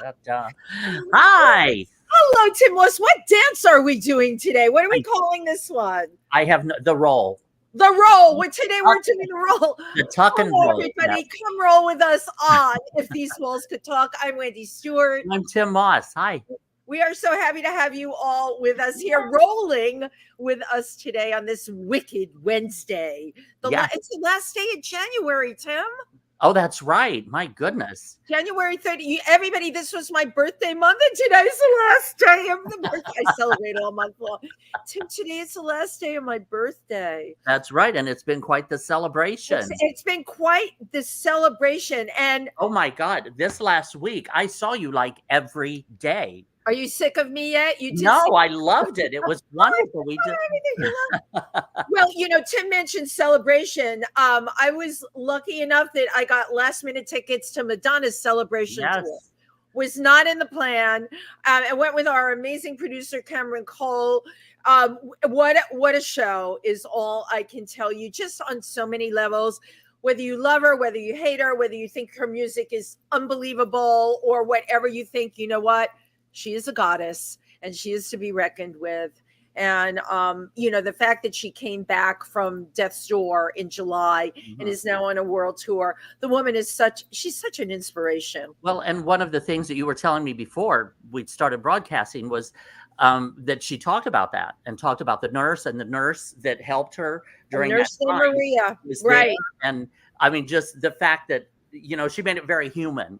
Da-da-da-da. Hi. Hello, Tym Moss. What dance are we doing today? What are we calling this one? I have the roll. The roll. Today we're doing the roll. The tuck and Hello, roll. everybody. Come roll with us on If These Walls Could Talk. I'm Wendy Stuart. I'm Tym Moss. Hi. We are so happy to have you all with us here, rolling with us today on this wicked Wednesday. It's the last day of January, Tim. Oh, that's right. My goodness. January 30th. Everybody, this was my birthday month, and today's the last day of the birthday. I celebrate all month long. Tim, today is the last day of my birthday. That's right. And it's been quite the celebration. It's been quite the celebration. And oh my God, this last week, I saw you like every day. Are you sick of me yet? No, I loved it. It was wonderful. Well, Tim mentioned celebration. I was lucky enough that I got last minute tickets to Madonna's celebration tour. Was not in the plan. I went with our amazing producer, Cameron Cole. What a show is all I can tell you, just on so many levels. Whether you love her, whether you hate her, whether you think her music is unbelievable, or whatever you think, you know what? She is a goddess and she is to be reckoned with. And, the fact that she came back from death's door in July and is now on a world tour, the woman is she's such an inspiration. Well, and one of the things that you were telling me before we started broadcasting was that she talked about that and talked about the nurse that helped her during Nurse that time. Maria, right. And I mean, just the fact that, she made it very human.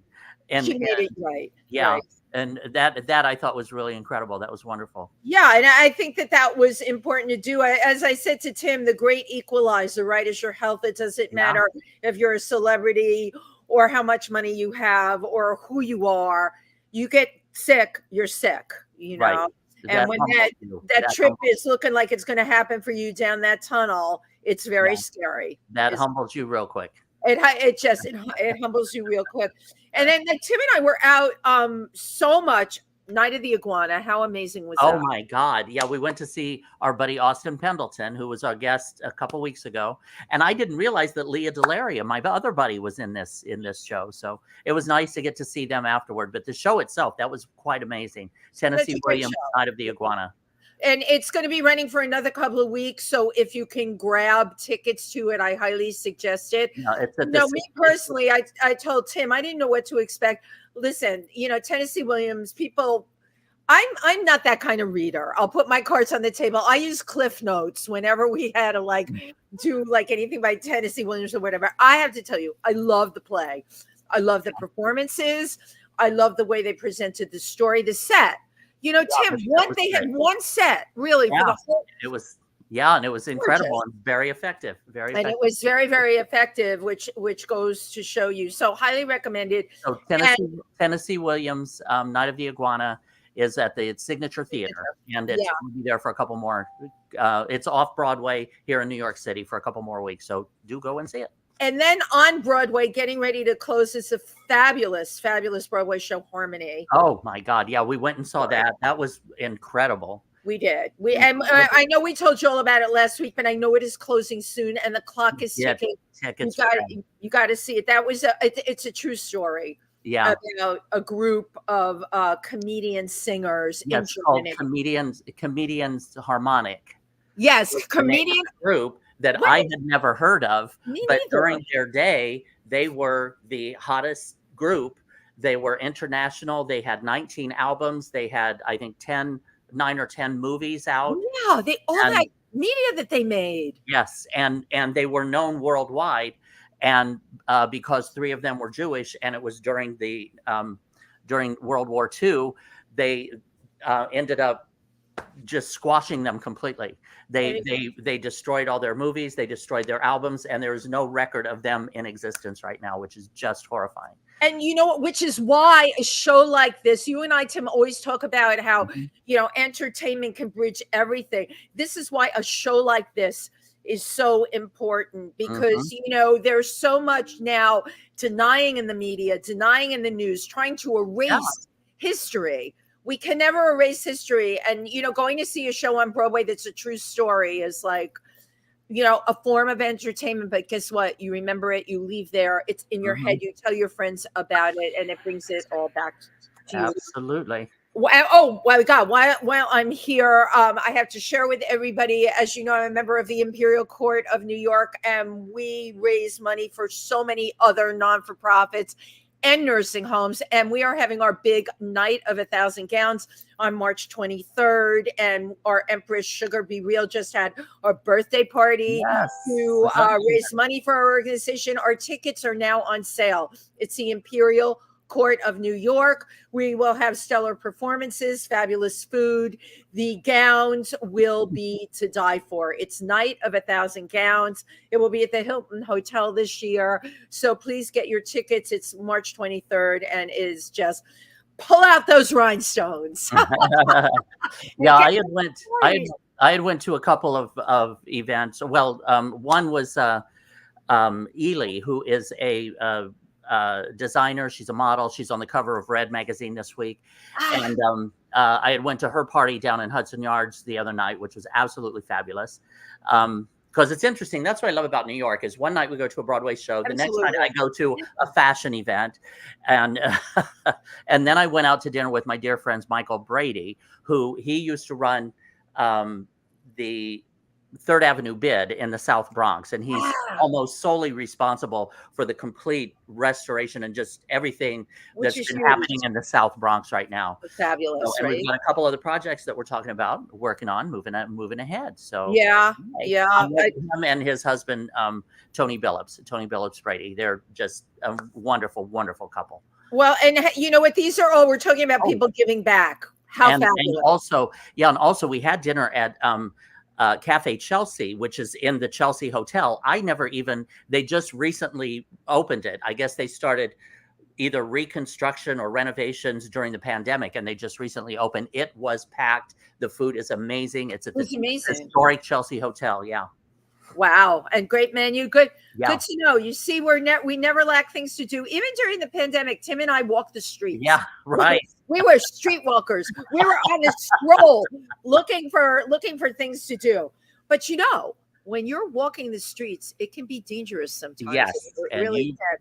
And she made it right. Yeah. Right. And that I thought was really incredible. That was wonderful. Yeah. And I think that was important to do. As I said to Tim, the great equalizer, right, is your health. It doesn't matter if you're a celebrity or how much money you have or who you are. You get sick, you're sick, Right. And when that trip is looking like it's going to happen for you down that tunnel, it's very scary. That humbles you real quick. It humbles you real quick. And then Tim and I were out so much. Night of the Iguana. How amazing was that? Oh my God. Yeah, we went to see our buddy Austin Pendleton, who was our guest a couple weeks ago. And I didn't realize that Leah Delaria, my other buddy, was in this show. So it was nice to get to see them afterward. But the show itself, that was quite amazing. Tennessee Williams, Night of the Iguana. And it's going to be running for another couple of weeks. So if you can grab tickets to it, I highly suggest it. Me personally, I told Tim, I didn't know what to expect. Listen, Tennessee Williams, people, I'm not that kind of reader. I'll put my cards on the table. I use Cliff Notes whenever we had to do anything by Tennessee Williams or whatever. I have to tell you, I love the play. I love the performances. I love the way they presented the story, the set. Tim, they had one set really for the whole. It was and it was incredible and very effective. And it was very, very effective, which goes to show you. So highly recommended. So Tennessee Williams, Night of the Iguana is at the Signature Theater, and it's going to be there for a couple more. It's off Broadway here in New York City for a couple more weeks. So do go and see it. And then on Broadway, getting ready to close, is a fabulous, fabulous Broadway show, Harmony. Oh my God. Yeah. We went and saw that. That was incredible. We did. I know we told you all about it last week, but I know it is closing soon and the clock is ticking. You got to see it. It's a true story. Yeah. About a group of comedian singers. Yes, called Comedians Harmonic. Yes. Comedian group that I had never heard of, but during their day, they were the hottest group. They were international. They had 19 albums. They had, I think, 9 or 10 movies out. Yeah, that media that they made. Yes, and they were known worldwide, and because 3 of them were Jewish, and it was during World War II, they ended up just squashing them completely. They destroyed all their movies, they destroyed their albums, and there is no record of them in existence right now, which is just horrifying. And you know what, which is why a show like this, you and I, Tim, always talk about how, entertainment can bridge everything. This is why a show like this is so important, because, there's so much now denying in the media, denying in the news, trying to erase history. We can never erase history. And, going to see a show on Broadway that's a true story is a form of entertainment. But guess what? You remember it, you leave there, it's in your head, you tell your friends about it, and it brings it all back you. Absolutely. Oh my God! While I'm here, I have to share with everybody. As you know, I'm a member of the Imperial Court of New York, and we raise money for so many other non-for-profits and nursing homes. And we are having our big night of 1,000 gowns on March 23rd. And our Empress Sugar Be Real just had our birthday party to raise money for our organization. Our tickets are now on sale. It's the Imperial Court of New York. We will have stellar performances, fabulous food. The gowns will be to die for. It's Night of 1,000 Gowns. It will be at the Hilton Hotel this year. So please get your tickets. It's March 23rd and is just pull out those rhinestones. Yeah, I had went to a couple of events. Well, one was Ely, who is a designer. She's a model. She's on the cover of Red magazine this week. And I had went to her party down in Hudson Yards the other night, which was absolutely fabulous. Because it's interesting. That's what I love about New York is one night we go to a Broadway show. The next night I go to a fashion event. And and then I went out to dinner with my dear friends, Michael Brady, who he used to run the Third Avenue Bid in the South Bronx, and he's almost solely responsible for the complete restoration and just everything that's been happening in the South Bronx right now. Fabulous, and we've got a couple other projects that we're talking about, working on, moving ahead. So him and his husband, Tony Billups Brady, they're just a wonderful, wonderful couple. Well, and you know what? These are all we're talking about people giving back. How fabulous! And also we had dinner at Cafe Chelsea, which is in the Chelsea Hotel. They just recently opened it. I guess they started either reconstruction or renovations during the pandemic, and they just recently opened. It was packed. The food is amazing. It's at the historic Chelsea Hotel. Yeah. Wow. And great menu. Good to know. You see, we never lack things to do. Even during the pandemic, Tim and I walked the streets. Yeah, right. We were streetwalkers. We were on a stroll looking for things to do. But you know, when you're walking the streets, it can be dangerous sometimes. Yes. It really can.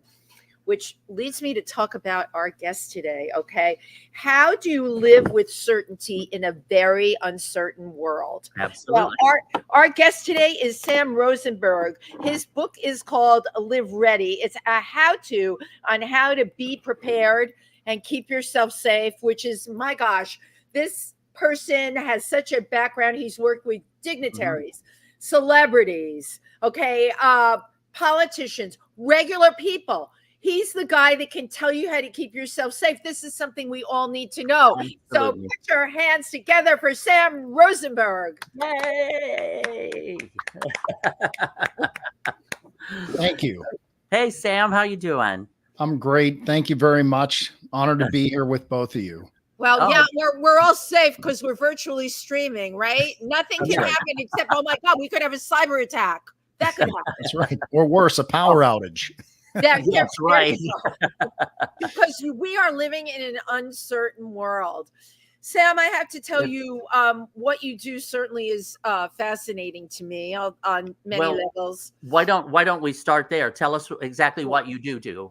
Which leads me to talk about our guest today, okay? How do you live with certainty in a very uncertain world? Absolutely. Well, our guest today is Sam Rosenberg. His book is called Live Ready. It's a how-to on how to be prepared and keep yourself safe, which is, my gosh, this person has such a background. He's worked with dignitaries, celebrities, okay, politicians, regular people. He's the guy that can tell you how to keep yourself safe. This is something we all need to know. Absolutely. So put your hands together for Sam Rosenberg. Yay! Thank you. Hey, Sam, how you doing? I'm great. Thank you very much. Honored to be here with both of you. Well, yeah, we're all safe because we're virtually streaming, right? Nothing can happen except, oh my God, we could have a cyber attack. That could happen. That's right. Or worse, a power outage. That's right. Because we are living in an uncertain world. Sam, I have to tell you, what you do certainly is fascinating to me on many levels. Why don't we start there? Tell us exactly what you do.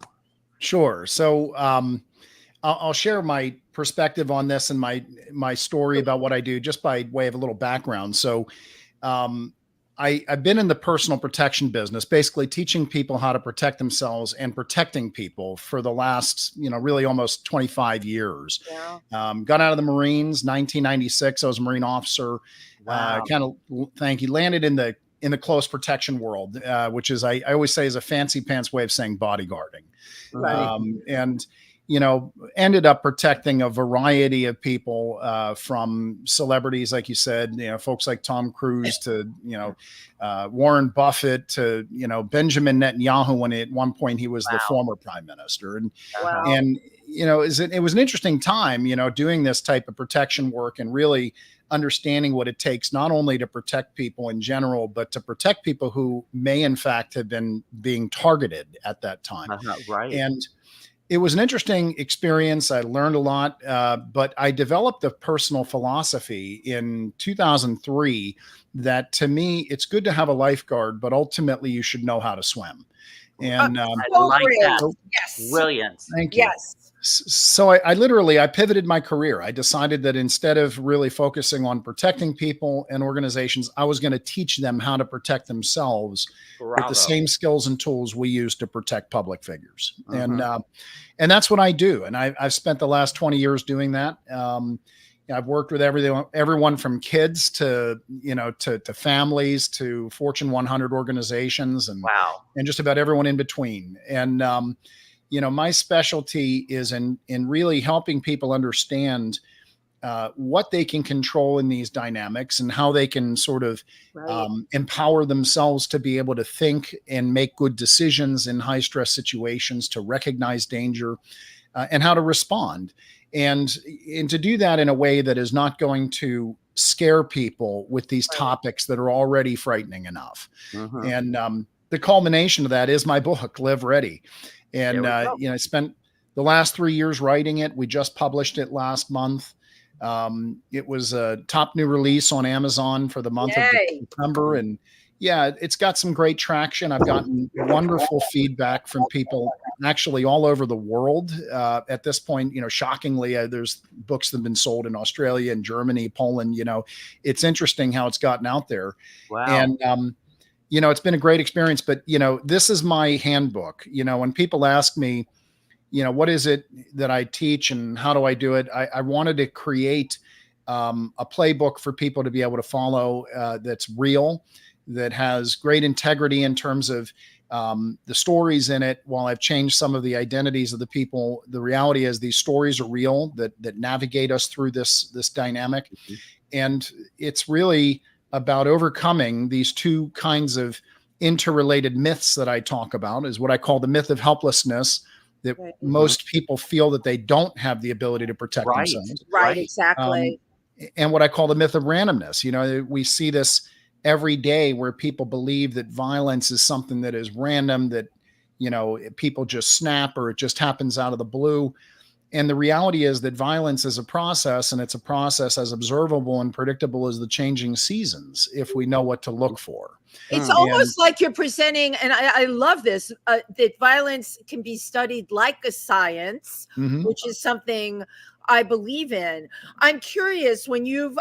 Sure. So I'll share my perspective on this and my story about what I do, just by way of a little background. So I've been in the personal protection business, basically teaching people how to protect themselves and protecting people for the last, really almost 25 years. Yeah. Got out of the Marines, 1996. I was a Marine officer. Wow. Landed in the close protection world, which is, I always say, is a fancy pants way of saying bodyguarding. Right. Ended up protecting a variety of people, from celebrities, like you said, folks like Tom Cruise to, Warren Buffett to, Benjamin Netanyahu, when at one point he was the former prime minister. And, it was an interesting time, doing this type of protection work and really understanding what it takes, not only to protect people in general, but to protect people who may in fact have been being targeted at that time. Right. And it was an interesting experience. I learned a lot, but I developed a personal philosophy in 2003 that, to me, it's good to have a lifeguard, but ultimately you should know how to swim. And I like that. Yes. Brilliant. thank you. Yes. So I literally, I pivoted my career. I decided that instead of really focusing on protecting people and organizations, I was going to teach them how to protect themselves with the same skills and tools we use to protect public figures. And that's what I do. And I've spent the last 20 years doing that. I've worked with everyone from kids to, to families, to Fortune 100 organizations, and just about everyone in between. And, my specialty is in really helping people understand what they can control in these dynamics and how they can sort of empower themselves to be able to think and make good decisions in high stress situations, to recognize danger, and how to respond. And to do that in a way that is not going to scare people with these topics that are already frightening enough. And the culmination of that is my book, Live Ready. And, I spent the last 3 years writing it. We just published it last month. It was a top new release on Amazon for the month of September. And it's got some great traction. I've gotten wonderful feedback from people actually all over the world. At this point, shockingly, there's books that have been sold in Australia and Germany, Poland. It's interesting how it's gotten out there. Wow. And, it's been a great experience, but, this is my handbook. When people ask me, what is it that I teach and how do I do it? I wanted to create a playbook for people to be able to follow that's real, that has great integrity in terms of the stories in it. While I've changed some of the identities of the people, the reality is these stories are real, that navigate us through this dynamic. And it's really about overcoming these two kinds of interrelated myths that I talk about, is what I call the myth of helplessness, that most people feel that they don't have the ability to protect themselves. Right, exactly. And what I call the myth of randomness. We see this every day where people believe that violence is something that is random, that, people just snap or it just happens out of the blue. And the reality is that violence is a process, and it's a process as observable and predictable as the changing seasons, if we know what to look for. It's almost like you're presenting, and I love this, that violence can be studied like a science, which is something I believe in. I'm curious, when you've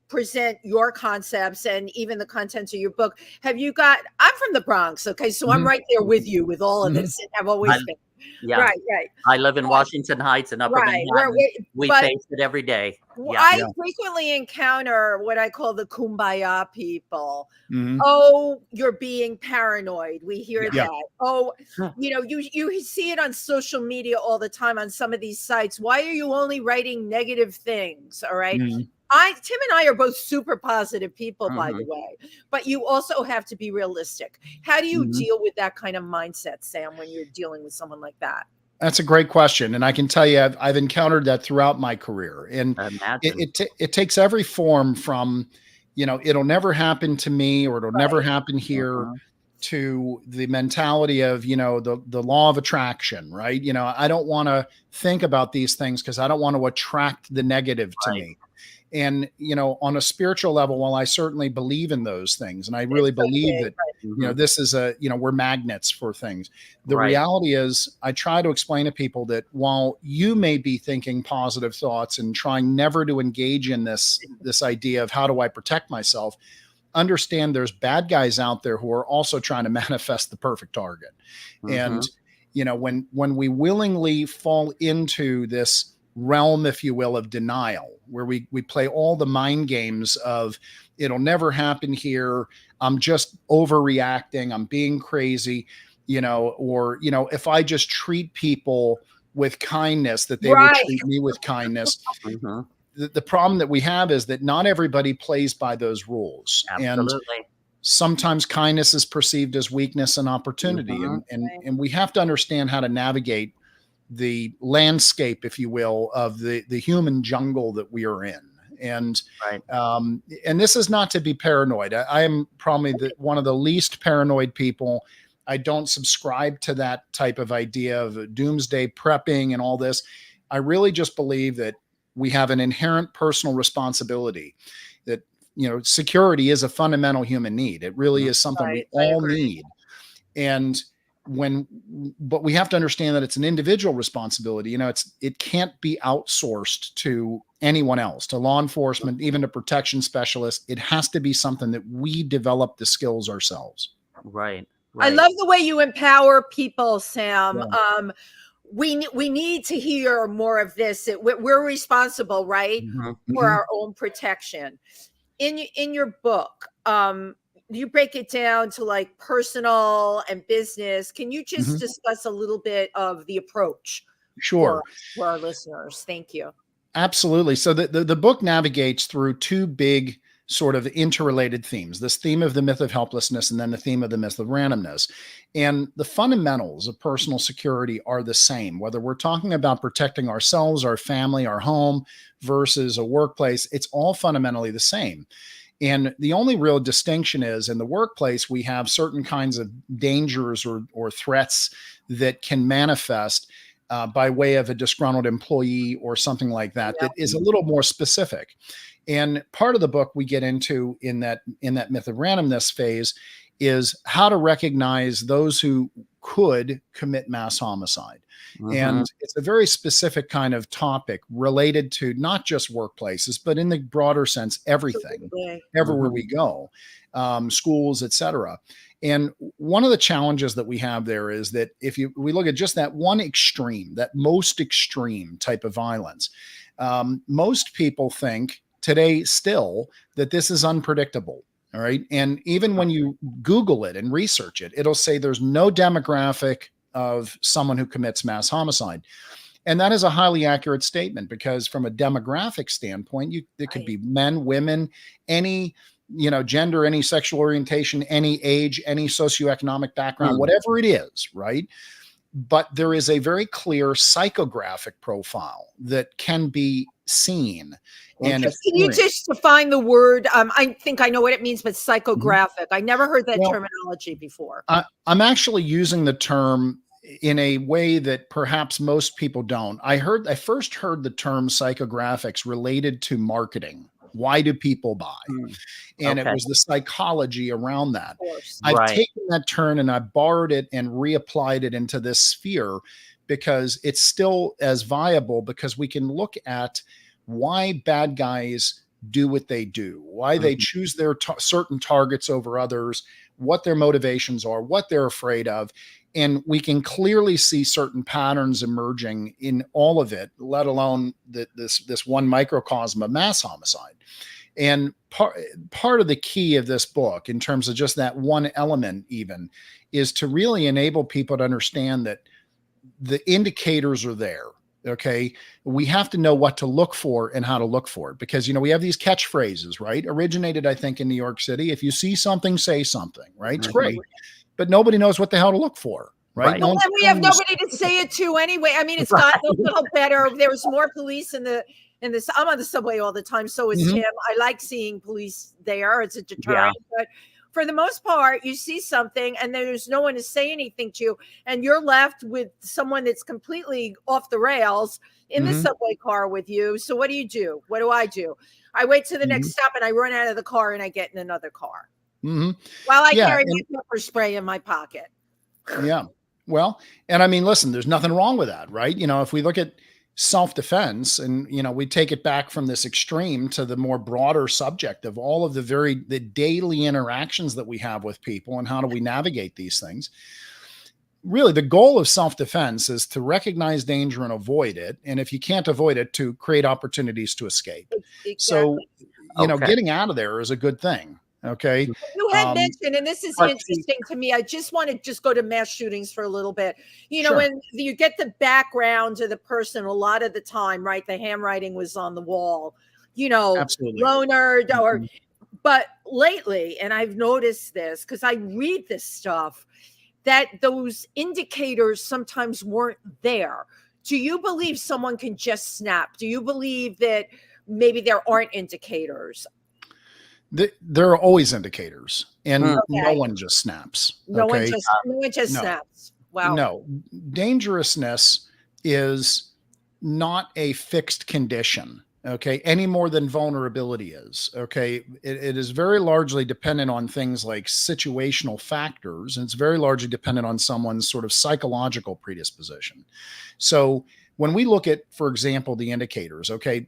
present your concepts and even the contents of your book, I'm from the Bronx, okay? So I'm right there with you with all of this, and I've always been. Yeah. Right. I live in Washington Heights and Upper Manhattan. We face it every day. I frequently encounter what I call the kumbaya people. Oh, you're being paranoid. We hear that. Oh, you see it on social media all the time on some of these sites. Why are you only writing negative things? All right. Tim and I are both super positive people, by the way, but you also have to be realistic. How do you deal with that kind of mindset, Sam, when you're dealing with someone like that? That's a great question. And I can tell you, I've encountered that throughout my career. And it takes every form from, it'll never happen to me, or it'll never happen here, to the mentality of, the law of attraction, right? I don't want to think about these things because I don't want to attract the negative to me. And, on a spiritual level, while I certainly believe in those things, and I really believe that, this is we're magnets for things. The reality is, I try to explain to people that while you may be thinking positive thoughts and trying never to engage in this idea of how do I protect myself, understand there's bad guys out there who are also trying to manifest the perfect target. And, when we willingly fall into this realm, if you will, of denial, where we play all the mind games of it'll never happen here, I'm just overreacting, I'm being crazy, or if I just treat people with kindness, that they will treat me with kindness. The problem that we have is that not everybody plays by those rules. Absolutely. And sometimes kindness is perceived as weakness and opportunity. And we have to understand how to navigate the landscape, if you will, of the human jungle that we are in. And and this is not to be paranoid. I am probably one of the least paranoid people. I don't subscribe to that type of idea of doomsday prepping and all this. I really just believe that we have an inherent personal responsibility, that, security is a fundamental human need. It really is something we all need. And but we have to understand that it's an individual responsibility. It can't be outsourced to anyone else, to law enforcement, even to protection specialists. It has to be something that we develop the skills ourselves. Right. I love the way you empower people, Sam. Yeah. We need to hear more of this. We're responsible, right, for our own protection. In your book, you break it down to like personal and business. Can you just discuss a little bit of the approach? Sure. For our listeners. Thank you. Absolutely. So the book navigates through two big sort of interrelated themes, this theme of the myth of helplessness and then the theme of the myth of randomness. And the fundamentals of personal security are the same, whether we're talking about protecting ourselves, our family, our home versus a workplace, it's all fundamentally the same. And the only real distinction is in the workplace, we have certain kinds of dangers or threats that can manifest by way of a disgruntled employee or something like that, that is a little more specific. And part of the book we get into in that myth of randomness phase is how to recognize those who could commit mass homicide. And it's a very specific kind of topic related to not just workplaces, but in the broader sense, everything, everywhere we go, schools, etc. And one of the challenges that we have there is that we look at just that one extreme, that most extreme type of violence, most people think today still that this is unpredictable. All right. And even when you Google it and research it, it'll say there's no demographic of someone who commits mass homicide. And that is a highly accurate statement because from a demographic standpoint, it could be men, women, any, gender, any sexual orientation, any age, any socioeconomic background, whatever it is, right? But there is a very clear psychographic profile that can be seen. And can you just define the word? I think I know what it means, but psychographic. I never heard that terminology before. I'm actually using the term in a way that perhaps most people don't. I first heard the term psychographics related to marketing. Why do people buy? And it was the psychology around that. I've taken that turn and I borrowed it and reapplied it into this sphere because it's still as viable because we can look at why bad guys do what they do, why they choose their certain targets over others, what their motivations are, what they're afraid of. And we can clearly see certain patterns emerging in all of it, let alone this one microcosm of mass homicide. And part of the key of this book, in terms of just that one element even, is to really enable people to understand that the indicators are there. Okay. We have to know what to look for and how to look for it because, we have these catchphrases, right? Originated, I think, in New York City. If you see something, say something, right? It's great, but nobody knows what the hell to look for, right? Well, and we have nobody to say it to anyway. I mean, it's gotten a little better. There was more police in this. I'm on the subway all the time. So is Tim. I like seeing police there. It's a deterrent, but for the most part, you see something and there's no one to say anything to you. And you're left with someone that's completely off the rails in the subway car with you. So what do you do? What do? I wait to the next stop and I run out of the car and I get in another car. While I carry my pepper spray in my pocket. Yeah. Well, and I mean, listen, there's nothing wrong with that, right? If we look at self-defense and, we take it back from this extreme to the more broader subject of all of the daily interactions that we have with people and how do we navigate these things. Really, the goal of self-defense is to recognize danger and avoid it. And if you can't avoid it, to create opportunities to escape. Exactly. So, getting out of there is a good thing. Okay. You had mentioned, and this is interesting to me. I just want to go to mass shootings for a little bit. When you get the background of the person, a lot of the time, right? The handwriting was on the wall, Absolutely. loner but lately, and I've noticed this because I read this stuff, that those indicators sometimes weren't there. Do you believe someone can just snap? Do you believe that maybe there aren't indicators? There are always indicators, and no one just snaps. No one just snaps. Wow. No, dangerousness is not a fixed condition. okay, any more than vulnerability is. Okay, it is very largely dependent on things like situational factors, and it's very largely dependent on someone's sort of psychological predisposition. So when we look at, for example, the indicators, okay,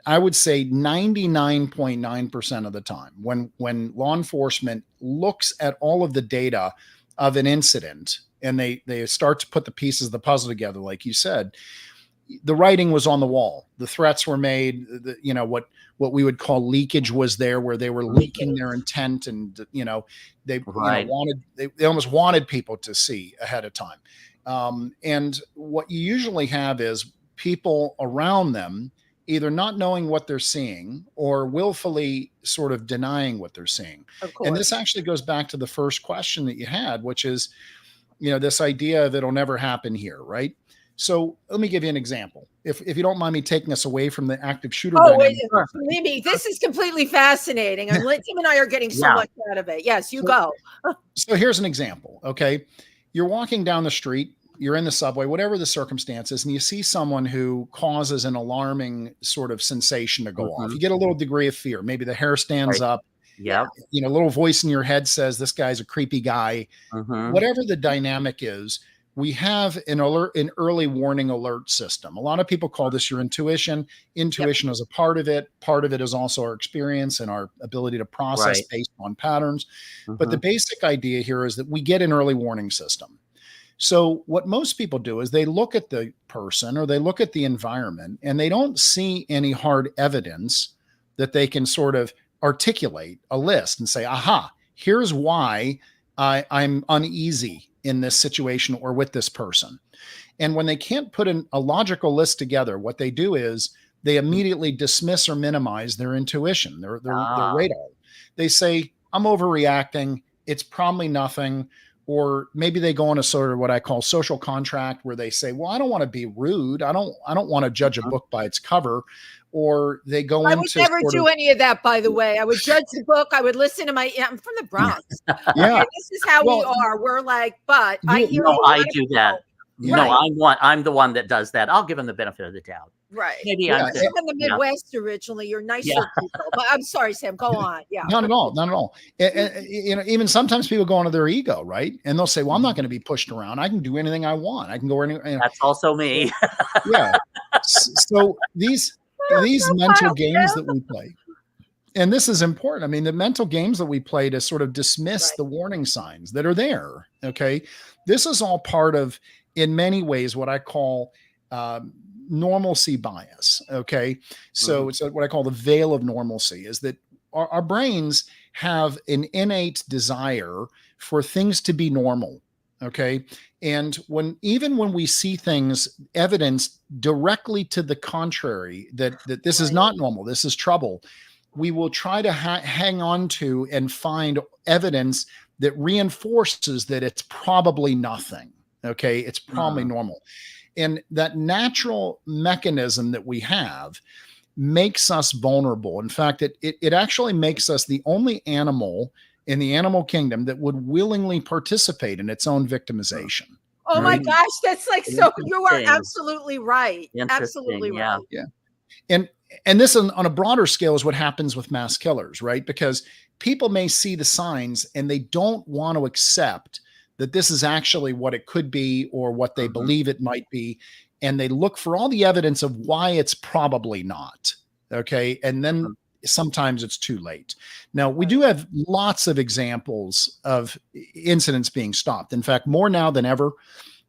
I would say 99.9% of the time when law enforcement looks at all of the data of an incident and they start to put the pieces of the puzzle together, like you said, the writing was on the wall. The threats were made. What we would call leakage was there, where they were leaking their intent, and they almost wanted people to see ahead of time. And what you usually have is people around them either not knowing what they're seeing or willfully sort of denying what they're seeing. And this actually goes back to the first question that you had, which is, this idea of it'll never happen here, right? So let me give you an example. If you don't mind me taking us away from the active shooter. Believe me, this is completely fascinating. And Tim and I are getting so much out of it. Yes, go. So here's an example. Okay. You're walking down the street, you're in the subway, whatever the circumstances, and you see someone who causes an alarming sort of sensation to go off. You get a little degree of fear. Maybe the hair stands up. Yeah. A little voice in your head says, this guy's a creepy guy. Whatever the dynamic is, we have an early warning alert system. A lot of people call this your intuition. Intuition is a part of it. Part of it is also our experience and our ability to process based on patterns. But the basic idea here is that we get an early warning system. So what most people do is they look at the person or they look at the environment and they don't see any hard evidence that they can sort of articulate a list and say, aha, here's why I'm uneasy in this situation or with this person. And when they can't put a logical list together, what they do is they immediately dismiss or minimize their intuition, their radar. They say, I'm overreacting. It's probably nothing. Or maybe they go on a sort of what I call social contract where they say, well, I don't want to be rude. I don't want to judge a book by its cover. Or they go into. I would never do any of that, by the way. I would judge the book. I would listen to I'm from the Bronx. Yeah. This is how we are. We're like, but I hear I do that. I'm the one that does that. I'll give them the benefit of the doubt. Right. Maybe I'm from the Midwest originally. You're nicer people. But I'm sorry, Sam. Go on. Yeah. Not at all. Not at all. Even sometimes people go into their ego, right? And they'll say, well, I'm not going to be pushed around. I can do anything I want. I can go anywhere. That's also me. Yeah. So these mental games that we play. And this is important. I mean, the mental games that we play to sort of dismiss the warning signs that are there. Okay. This is all part of, in many ways, what I call normalcy bias. Okay. So it's what I call the veil of normalcy, is that our brains have an innate desire for things to be normal. Okay. And even when we see things evidence directly to the contrary, that this is not normal, this is trouble, we will try to hang on to and find evidence that reinforces that it's probably nothing. Okay. It's probably normal. And that natural mechanism that we have makes us vulnerable. In fact, it actually makes us the only animal in the animal kingdom that would willingly participate in its own victimization. Oh my gosh, that's like, so you are absolutely right. Absolutely right. Yeah. And this on a broader scale is what happens with mass killers, right? Because people may see the signs and they don't want to accept that this is actually what it could be or what they believe it might be. And they look for all the evidence of why it's probably not. Okay. And then sometimes it's too late. Now, we do have lots of examples of incidents being stopped. In fact, more now than ever.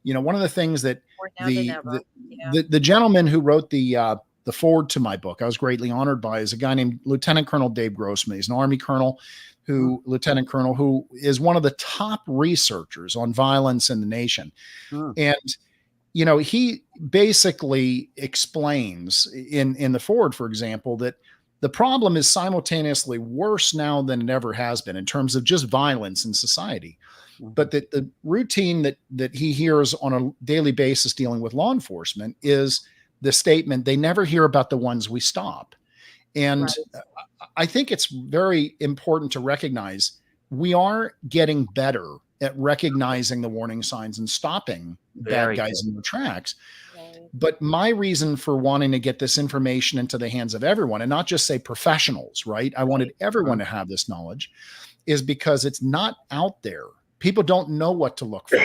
One of the things that the gentleman who wrote the foreword to my book, I was greatly honored by, is a guy named Lieutenant Colonel Dave Grossman. He's an Army colonel Lieutenant Colonel, who is one of the top researchers on violence in the nation. And, he basically explains in the foreword, for example, that the problem is simultaneously worse now than it ever has been in terms of just violence in society. But that the routine that he hears on a daily basis dealing with law enforcement is the statement, they never hear about the ones we stop. And I think it's very important to recognize we are getting better at recognizing the warning signs and stopping bad guys in their tracks. But my reason for wanting to get this information into the hands of everyone, and not just say professionals, right? I wanted everyone to have this knowledge, is because it's not out there. People don't know what to look for.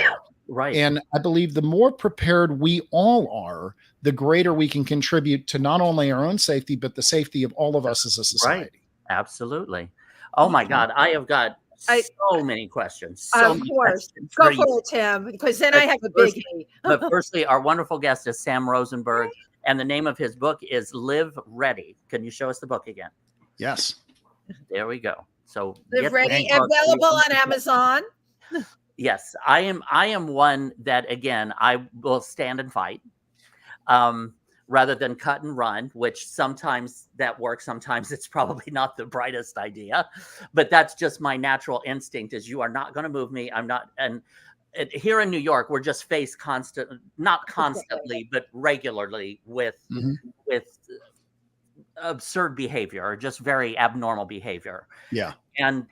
Right. And I believe the more prepared we all are, the greater we can contribute to not only our own safety, but the safety of all of us as a society. Right. Absolutely. Oh my God. I have got so many questions. Of course. Go for it, Tim, because then I have a biggie. But firstly, our wonderful guest is Sam Rosenberg, and the name of his book is Live Ready. Can you show us the book again? Yes. There we go. So Live Ready, available on Amazon. Yes, I am one that, again, I will stand and fight. Rather than cut and run, which sometimes that works. Sometimes it's probably not the brightest idea, but that's just my natural instinct is you are not going to move me. I'm not. And here in New York, we're just faced not constantly, but regularly with absurd behavior or just very abnormal behavior. Yeah. And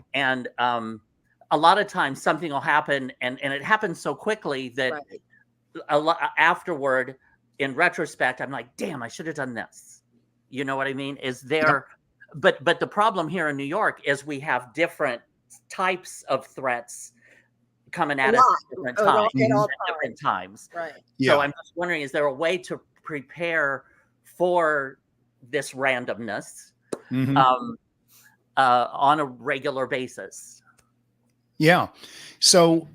a lot of times something will happen and it happens so quickly that afterward, in retrospect, I'm like, damn, I should have done this. You know what I mean? Is there, but the problem here in New York is we have different types of threats coming at us at different times. Right. Yeah. So I'm just wondering, is there a way to prepare for this randomness on a regular basis? Yeah. So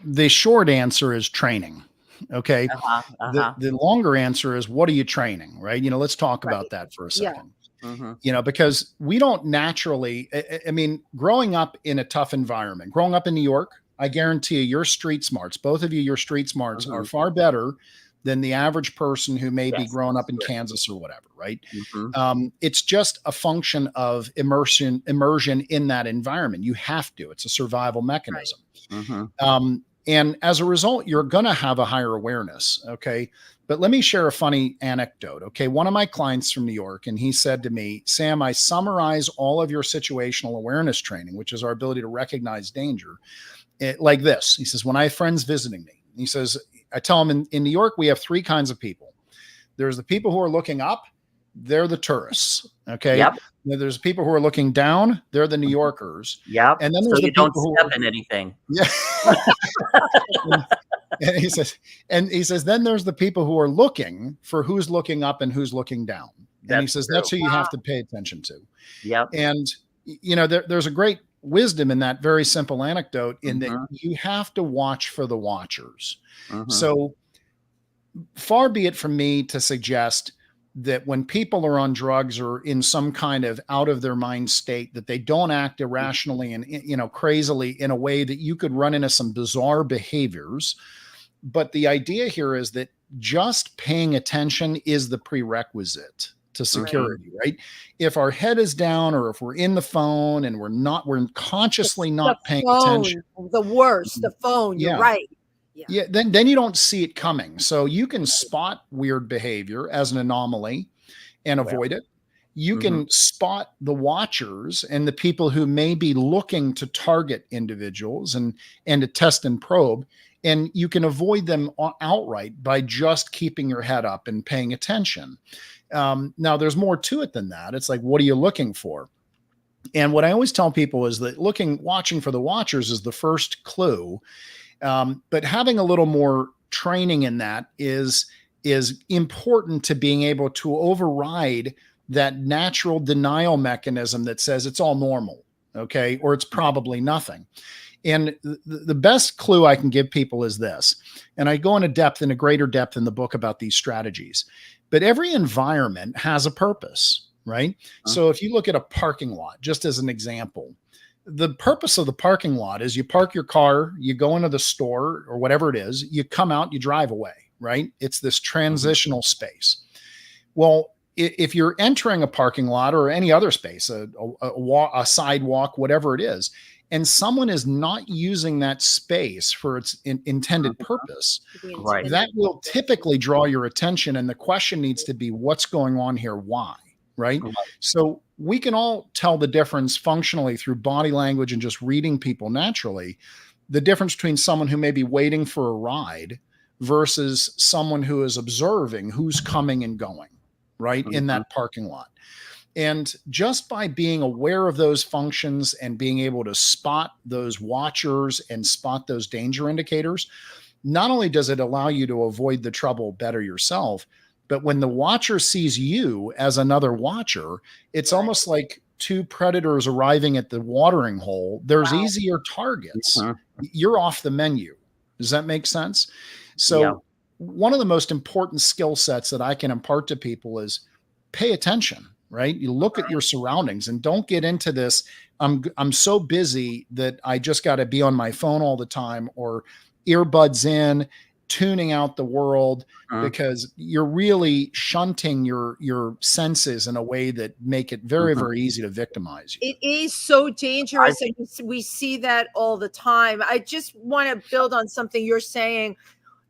the short answer is training. Okay. The longer answer is, what are you training? Right. Let's talk about that for a second. Because we don't naturally, I mean, growing up in a tough environment, growing up in New York, I guarantee you, your street smarts, both of you, your street smarts are far better than the average person who may be growing up in Kansas or whatever. Right. It's just a function of immersion in that environment. You have to, it's a survival mechanism. And as a result, you're going to have a higher awareness. Okay. But let me share a funny anecdote. Okay. One of my clients from New York, and he said to me, Sam, I summarize all of your situational awareness training, which is our ability to recognize danger, like this. He says, when I have friends visiting me, he says, I tell them in New York, we have three kinds of people. There's the people who are looking up. They're the tourists. Okay. Yep. There's people who are looking down. They're the New Yorkers. Yep. And then there's so you don't step in anything. Yeah. and he says, then there's the people who are looking for who's looking up and who's looking down. And he says, that's who you have to pay attention to. Yep. And, there's a great wisdom in that very simple anecdote in that you have to watch for the watchers. So far be it from me to suggest that when people are on drugs or in some kind of out of their mind state, that they don't act irrationally and, crazily in a way that you could run into some bizarre behaviors. But the idea here is that just paying attention is the prerequisite to security, right? If our head is down or if we're in the phone and we're consciously not paying attention. The phone, you're right. Yeah, then you don't see it coming. So you can spot weird behavior as an anomaly and avoid it. You can spot the watchers and the people who may be looking to target individuals and to test and probe, and you can avoid them outright by just keeping your head up and paying attention. Now, there's more to it than that. It's like, what are you looking for? And what I always tell people is that watching for the watchers is the first clue. But having a little more training in that is important to being able to override that natural denial mechanism that says it's all normal, okay, or it's probably nothing. And the best clue I can give people is this, and I go into greater depth in the book about these strategies, but every environment has a purpose, right? So if you look at a parking lot, just as an example, the purpose of the parking lot is you park your car, you go into the store or whatever it is, you come out, you drive away, right? It's this transitional space. Well, if you're entering a parking lot or any other space, a sidewalk, whatever it is, and someone is not using that space for its intended purpose, right, that will typically draw your attention. And the question needs to be, what's going on here? Why? Right? So we can all tell the difference functionally through body language and just reading people naturally, the difference between someone who may be waiting for a ride versus someone who is observing who's coming and going, right, in that parking lot. And just by being aware of those functions and being able to spot those watchers and spot those danger indicators, not only does it allow you to avoid the trouble better yourself, but when the watcher sees you as another watcher, it's almost like two predators arriving at the watering hole. There's easier targets. You're off the menu. Does that make sense? So one of the most important skill sets that I can impart to people is pay attention, right? You look at your surroundings and don't get into this. I'm so busy that I just got to be on my phone all the time, or earbuds in, tuning out the world, because you're really shunting your senses in a way that make it very, very easy to victimize you. It is so dangerous. And we see that all the time. I just want to build on something you're saying.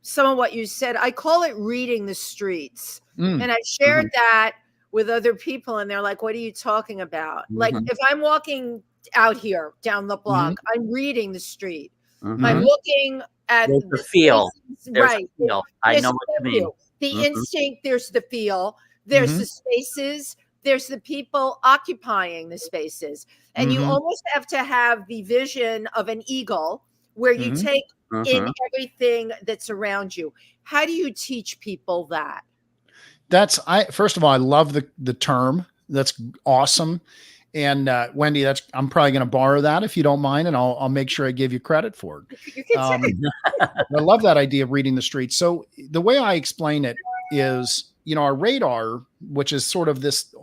Some of what you said, I call it reading the streets. And I shared that with other people, and they're like, what are you talking about? Like, if I'm walking out here down the block, I'm reading the street. I'm looking at the feel. Right. Feel. I know what you mean. The instinct, there's the feel, there's the spaces, there's the people occupying the spaces. And you almost have to have the vision of an eagle where you take in everything that's around you. How do you teach people that? First of all, I love the term. That's awesome. And Wendy, I'm probably going to borrow that if you don't mind, and I'll make sure I give you credit for it. You can say I love that idea of reading the streets. So the way I explain it is, our radar, which is sort of this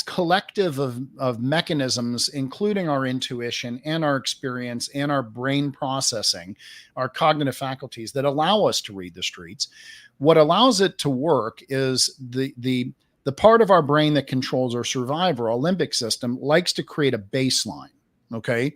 collective of mechanisms, including our intuition and our experience and our brain processing, our cognitive faculties that allow us to read the streets. What allows it to work is the part of our brain that controls our survivor, our limbic system, likes to create a baseline. Okay.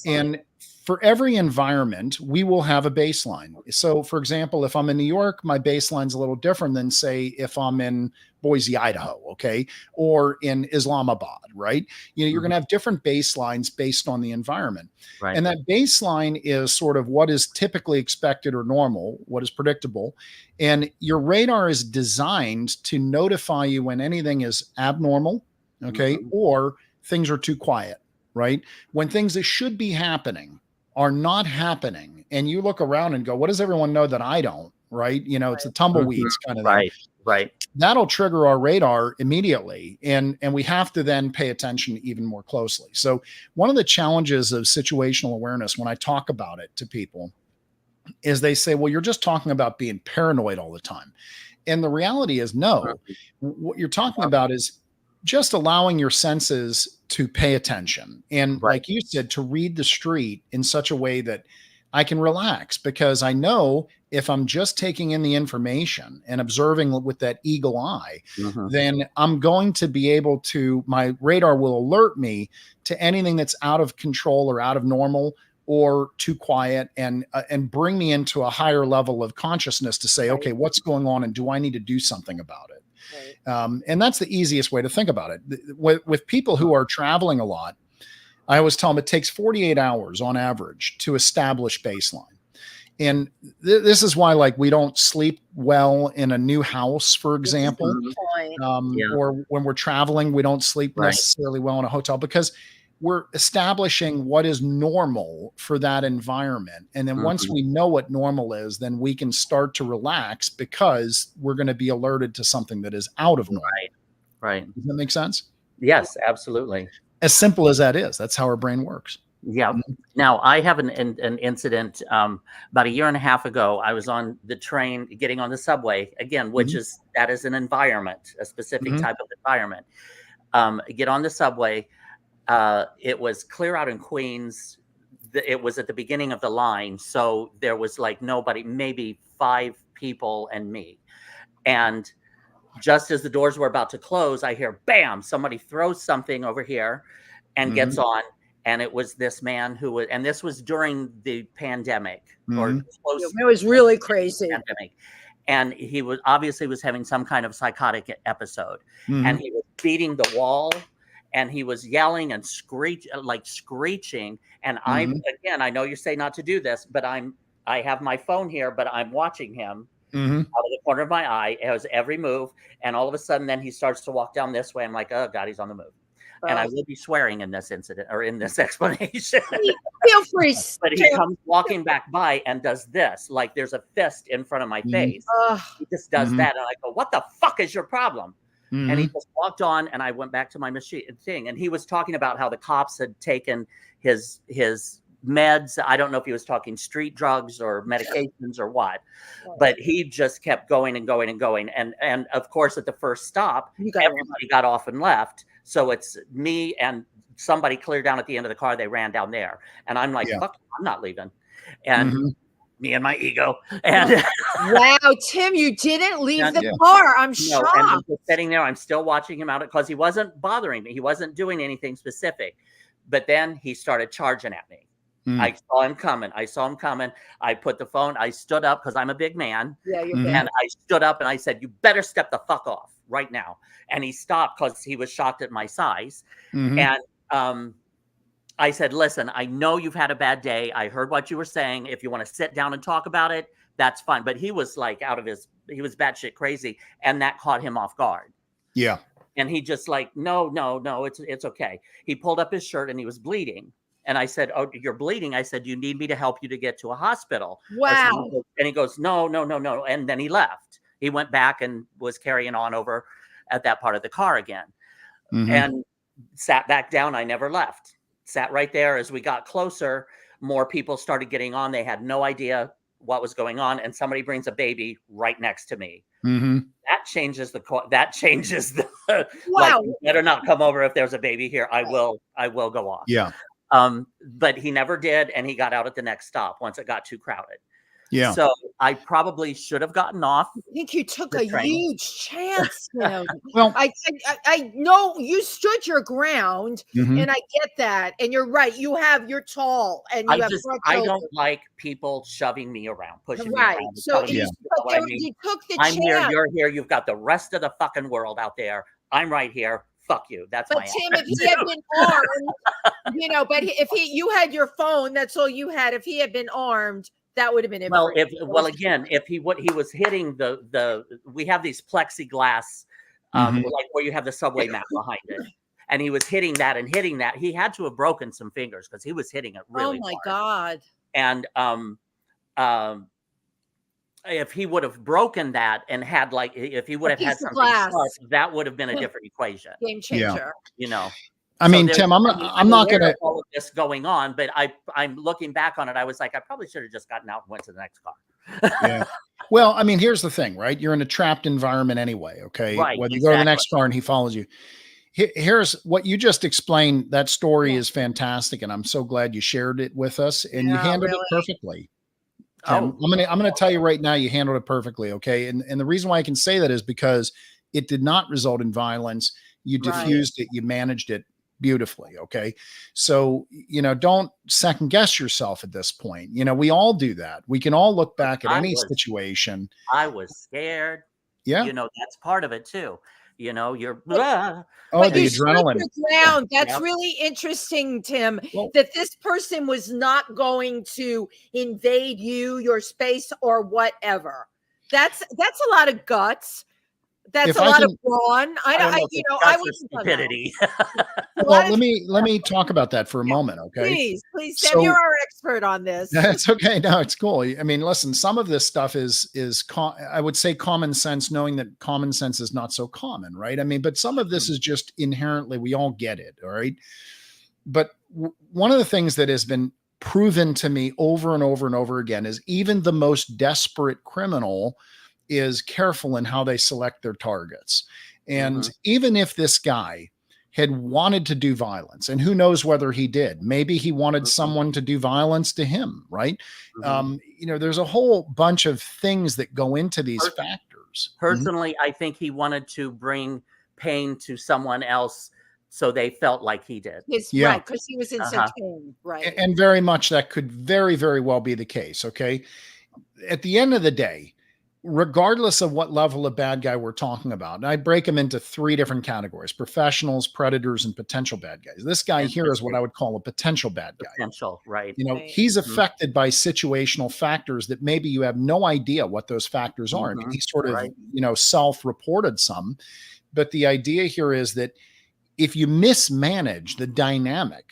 And for every environment, we will have a baseline. So for example, if I'm in New York, my baseline's a little different than, say, if I'm in Boise, Idaho, okay, or in Islamabad, right? You're going to have different baselines based on the environment. Right. And that baseline is sort of what is typically expected or normal, what is predictable. And your radar is designed to notify you when anything is abnormal, okay, or things are too quiet, right? When things that should be happening are not happening, and you look around and go, what does everyone know that I don't, right? It's the tumbleweeds kind of thing. Right. That'll trigger our radar immediately. And we have to then pay attention even more closely. So one of the challenges of situational awareness, when I talk about it to people, is they say, well, you're just talking about being paranoid all the time. And the reality is, no, what you're talking about is just allowing your senses to pay attention. And like you said, to read the street in such a way that I can relax, because I know if I'm just taking in the information and observing with that eagle eye, then I'm going to be able to, my radar will alert me to anything that's out of control or out of normal or too quiet, and bring me into a higher level of consciousness to say, okay, what's going on, and do I need to do something about it? And that's the easiest way to think about it. With people who are traveling a lot, I always tell them it takes 48 hours on average to establish baseline. And this is why, like, we don't sleep well in a new house, for example, or when we're traveling, we don't sleep necessarily well in a hotel, because we're establishing what is normal for that environment. And then once we know what normal is, then we can start to relax, because we're going to be alerted to something that is out of normal. Right. Does that make sense? Yes, absolutely. As simple as that is, that's how our brain works. Yeah. Now, I have an incident about a year and a half ago. I was on the train, getting on the subway again, which is an environment, a specific type of environment. Get on the subway. It was clear out in Queens. It was at the beginning of the line. So there was like nobody, maybe 5 people and me. And just as the doors were about to close, I hear, bam, somebody throws something over here and gets on. And it was this man who was, and this was during the pandemic or close. It was really crazy. Pandemic. And he was obviously having some kind of psychotic episode, and he was beating the wall, and he was yelling and screeching. And I know you say not to do this, but I'm I have my phone here, but I'm watching him Mm-hmm. out of the corner of my eye. It has every move. And all of a sudden, then he starts to walk down this way. I'm like, oh God, he's on the move. And I will be swearing in this incident or in this explanation. Feel free. But he comes walking back by and does this, like there's a fist in front of my face. He just does that. And I go, what the fuck is your problem? And he just walked on, and I went back to my machine thing. And he was talking about how the cops had taken his meds. I don't know if he was talking street drugs or medications or what, but he just kept going and going and going. And of course, at the first stop, everybody got off and left. So it's me and somebody clear down at the end of the car. They ran down there, and I'm like, fuck, I'm not leaving. And me and my ego. And wow, Tim, you didn't leave the car. I'm shocked. And I'm just sitting there. I'm still watching him out because he wasn't bothering me. He wasn't doing anything specific. But then he started charging at me. I saw him coming. I put the phone. I stood up because I'm a big man. Yeah, you're big. And I stood up and I said, you better step the fuck off right now. And he stopped because he was shocked at my size. And I said, listen, I know you've had a bad day. I heard what you were saying. If you want to sit down and talk about it, that's fine. But he was like he was batshit crazy. And that caught him off guard. Yeah. And he just like, no, it's okay. He pulled up his shirt and he was bleeding. And I said, oh, you're bleeding. I said, you need me to help you to get to a hospital. Wow. And he goes, no. And then he left. He went back and was carrying on over at that part of the car again. And sat back down. I never left. Sat right there. As we got closer, more people started getting on. They had no idea what was going on. And somebody brings a baby right next to me. That changes the wow. Like, you better not come over if there's a baby here. I will go off. Yeah. But he never did. And he got out at the next stop once it got too crowded. Yeah. So I probably should have gotten off. I think you took a huge chance. Well, I know you stood your ground, and I get that. And you're right. You're tall, and you I don't like people shoving me around, pushing me around. So you took the chance. I'm here. You're here. You've got the rest of the fucking world out there. I'm right here. Fuck you. That's my Tim, if he had been armed, but if you had your phone, that's all you had. If he had been armed, that would have been if he was hitting we have these plexiglass like where you have the subway map behind it, and he was hitting that, he had to have broken some fingers because he was hitting it really hard. God. And if he would have broken that and had if he would have had something sharp, that would have been a different equation. Game changer. I mean, Tim, I'm not going to all of this going on, but I'm looking back on it. I was like, I probably should have just gotten out and went to the next car. Yeah. Well, I mean, here's the thing, right? You're in a trapped environment anyway. Okay. Right. Whether you go to the next car and he follows you. Here's what you just explained. That story is fantastic. And I'm so glad you shared it with us, and you handled it perfectly. Tim, I'm going to tell you right now, you handled it perfectly. Okay. And the reason why I can say that is because it did not result in violence. You diffused it. You managed it beautifully. Okay. So, don't second guess yourself at this point. We all do that. We can all look back at any situation. I was scared. Yeah. That's part of it too. You're the adrenaline. That's really interesting, Tim, that this person was not going to invade your space or whatever. That's a lot of guts. That's a lot of brawn. I would stupidity. Well, let me talk about that for a moment, okay? Please, Sam, you're our expert on this. That's okay. No, it's cool. I mean, listen, some of this stuff is I would say common sense, knowing that common sense is not so common, right? I mean, but some of this is just inherently, we all get it, all right? But one of the things that has been proven to me over and over and over again is even the most desperate criminal is careful in how they select their targets. And even if this guy had wanted to do violence, and who knows whether he did, maybe he wanted someone to do violence to him, right? There's a whole bunch of things that go into these factors. Personally, I think he wanted to bring pain to someone else so they felt like he did. Right, because he was in such pain, right? And very much that could very, very well be the case, okay? At the end of the day, regardless of what level of bad guy we're talking about, and I break them into 3 different categories: professionals, predators, and potential bad guys. This guy here is what I would call a potential bad guy. Potential, right. You know, he's affected by situational factors that maybe you have no idea what those factors are. He sort of, you know, self-reported some. But the idea here is that if you mismanage the dynamic,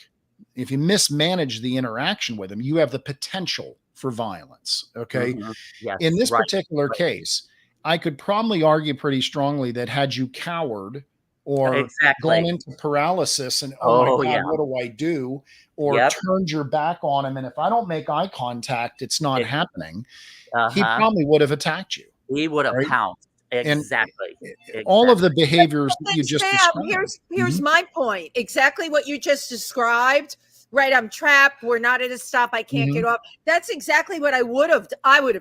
if you mismanage the interaction with him, you have the potential for violence. Okay. Yes, in this particular case, I could probably argue pretty strongly that had you cowered or gone into paralysis and, oh my God, what do I do? Or turned your back on him, and if I don't make eye contact, it's not happening, he probably would have attacked you. He would have pounced. Exactly. All of the behaviors that you just described. Here's my point. Exactly what you just described. Right, I'm trapped. We're not at a stop. I can't get off. That's exactly what I would have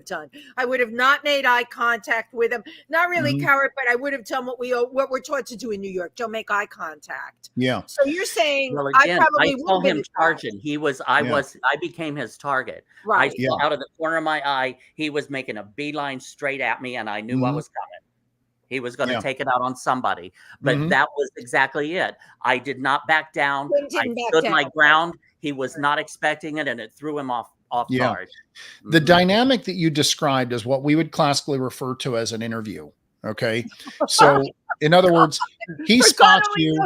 done. I would have not made eye contact with him. Not really coward, but I would have done what we're taught to do in New York. Don't make eye contact. Yeah. So you're saying I saw him charging. I became his target. Right. I saw out of the corner of my eye, he was making a beeline straight at me, and I knew what was coming. He was going to take it out on somebody, but that was exactly it. I did not back down. I stood my ground. He was not expecting it, and it threw him off guard. The dynamic that you described is what we would classically refer to as an interview. Okay. So in other words, he spots you.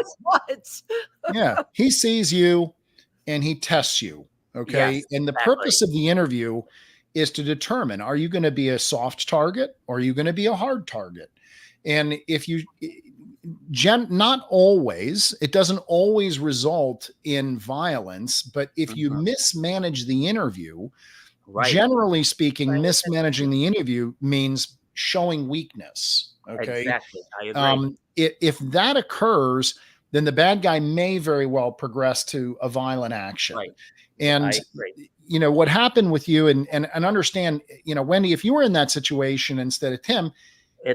Yeah. He sees you and he tests you. Okay. Yes, and the purpose of the interview is to determine, are you going to be a soft target or are you going to be a hard target? And if you not always, it doesn't always result in violence, but if you mismanage the interview, generally speaking, mismanaging the interview means showing weakness. Okay. Exactly. I agree. If that occurs, then the bad guy may very well progress to a violent action. Right. And you know, what happened with you and understand, you know, Wendy, if you were in that situation instead of Tim,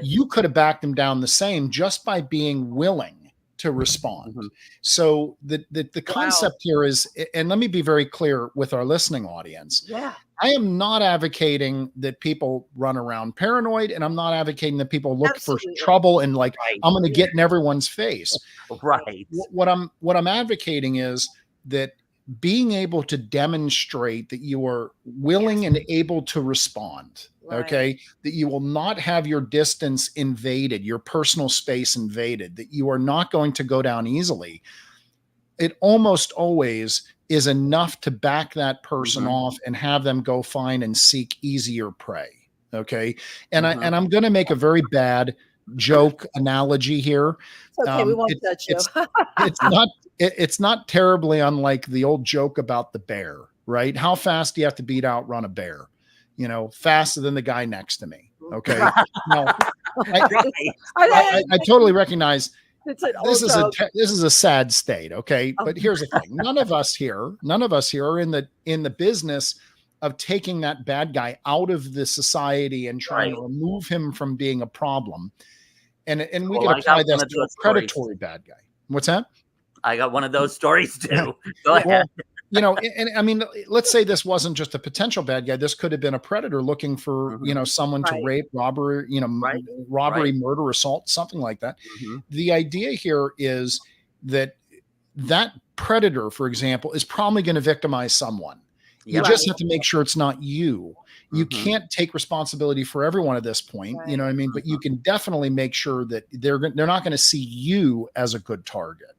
you could have backed him down the same just by being willing to respond. So the concept here is, and let me be very clear with our listening audience. Yeah. I am not advocating that people run around paranoid, and I'm not advocating that people look for trouble and like, I'm going to get in everyone's face. Right. What I'm advocating is that being able to demonstrate that you are willing and able to respond. Okay. That you will not have your distance invaded, your personal space invaded, that you are not going to go down easily. It almost always is enough to back that person off and have them go find and seek easier prey. Okay. And I'm going to make a very bad joke analogy here. Okay, we won't touch you. It's not terribly unlike the old joke about the bear, right? How fast do you have to outrun a bear? You know, faster than the guy next to me. Okay. Now, I totally recognize this is a sad state. Okay. But here's the thing. None of us here are in the business of taking that bad guy out of the society and trying to remove him from being a problem. And we can apply this to a predatory bad guy. What's that? I got one of those stories too. Go ahead. You know, and I mean, let's say this wasn't just a potential bad guy. This could have been a predator looking for, you know, someone to rape, robbery, murder, assault, something like that. The idea here is that predator, for example, is probably going to victimize someone. You just have to make sure it's not you. You can't take responsibility for everyone at this point. You know what I mean? But you can definitely make sure that they're not going to see you as a good target.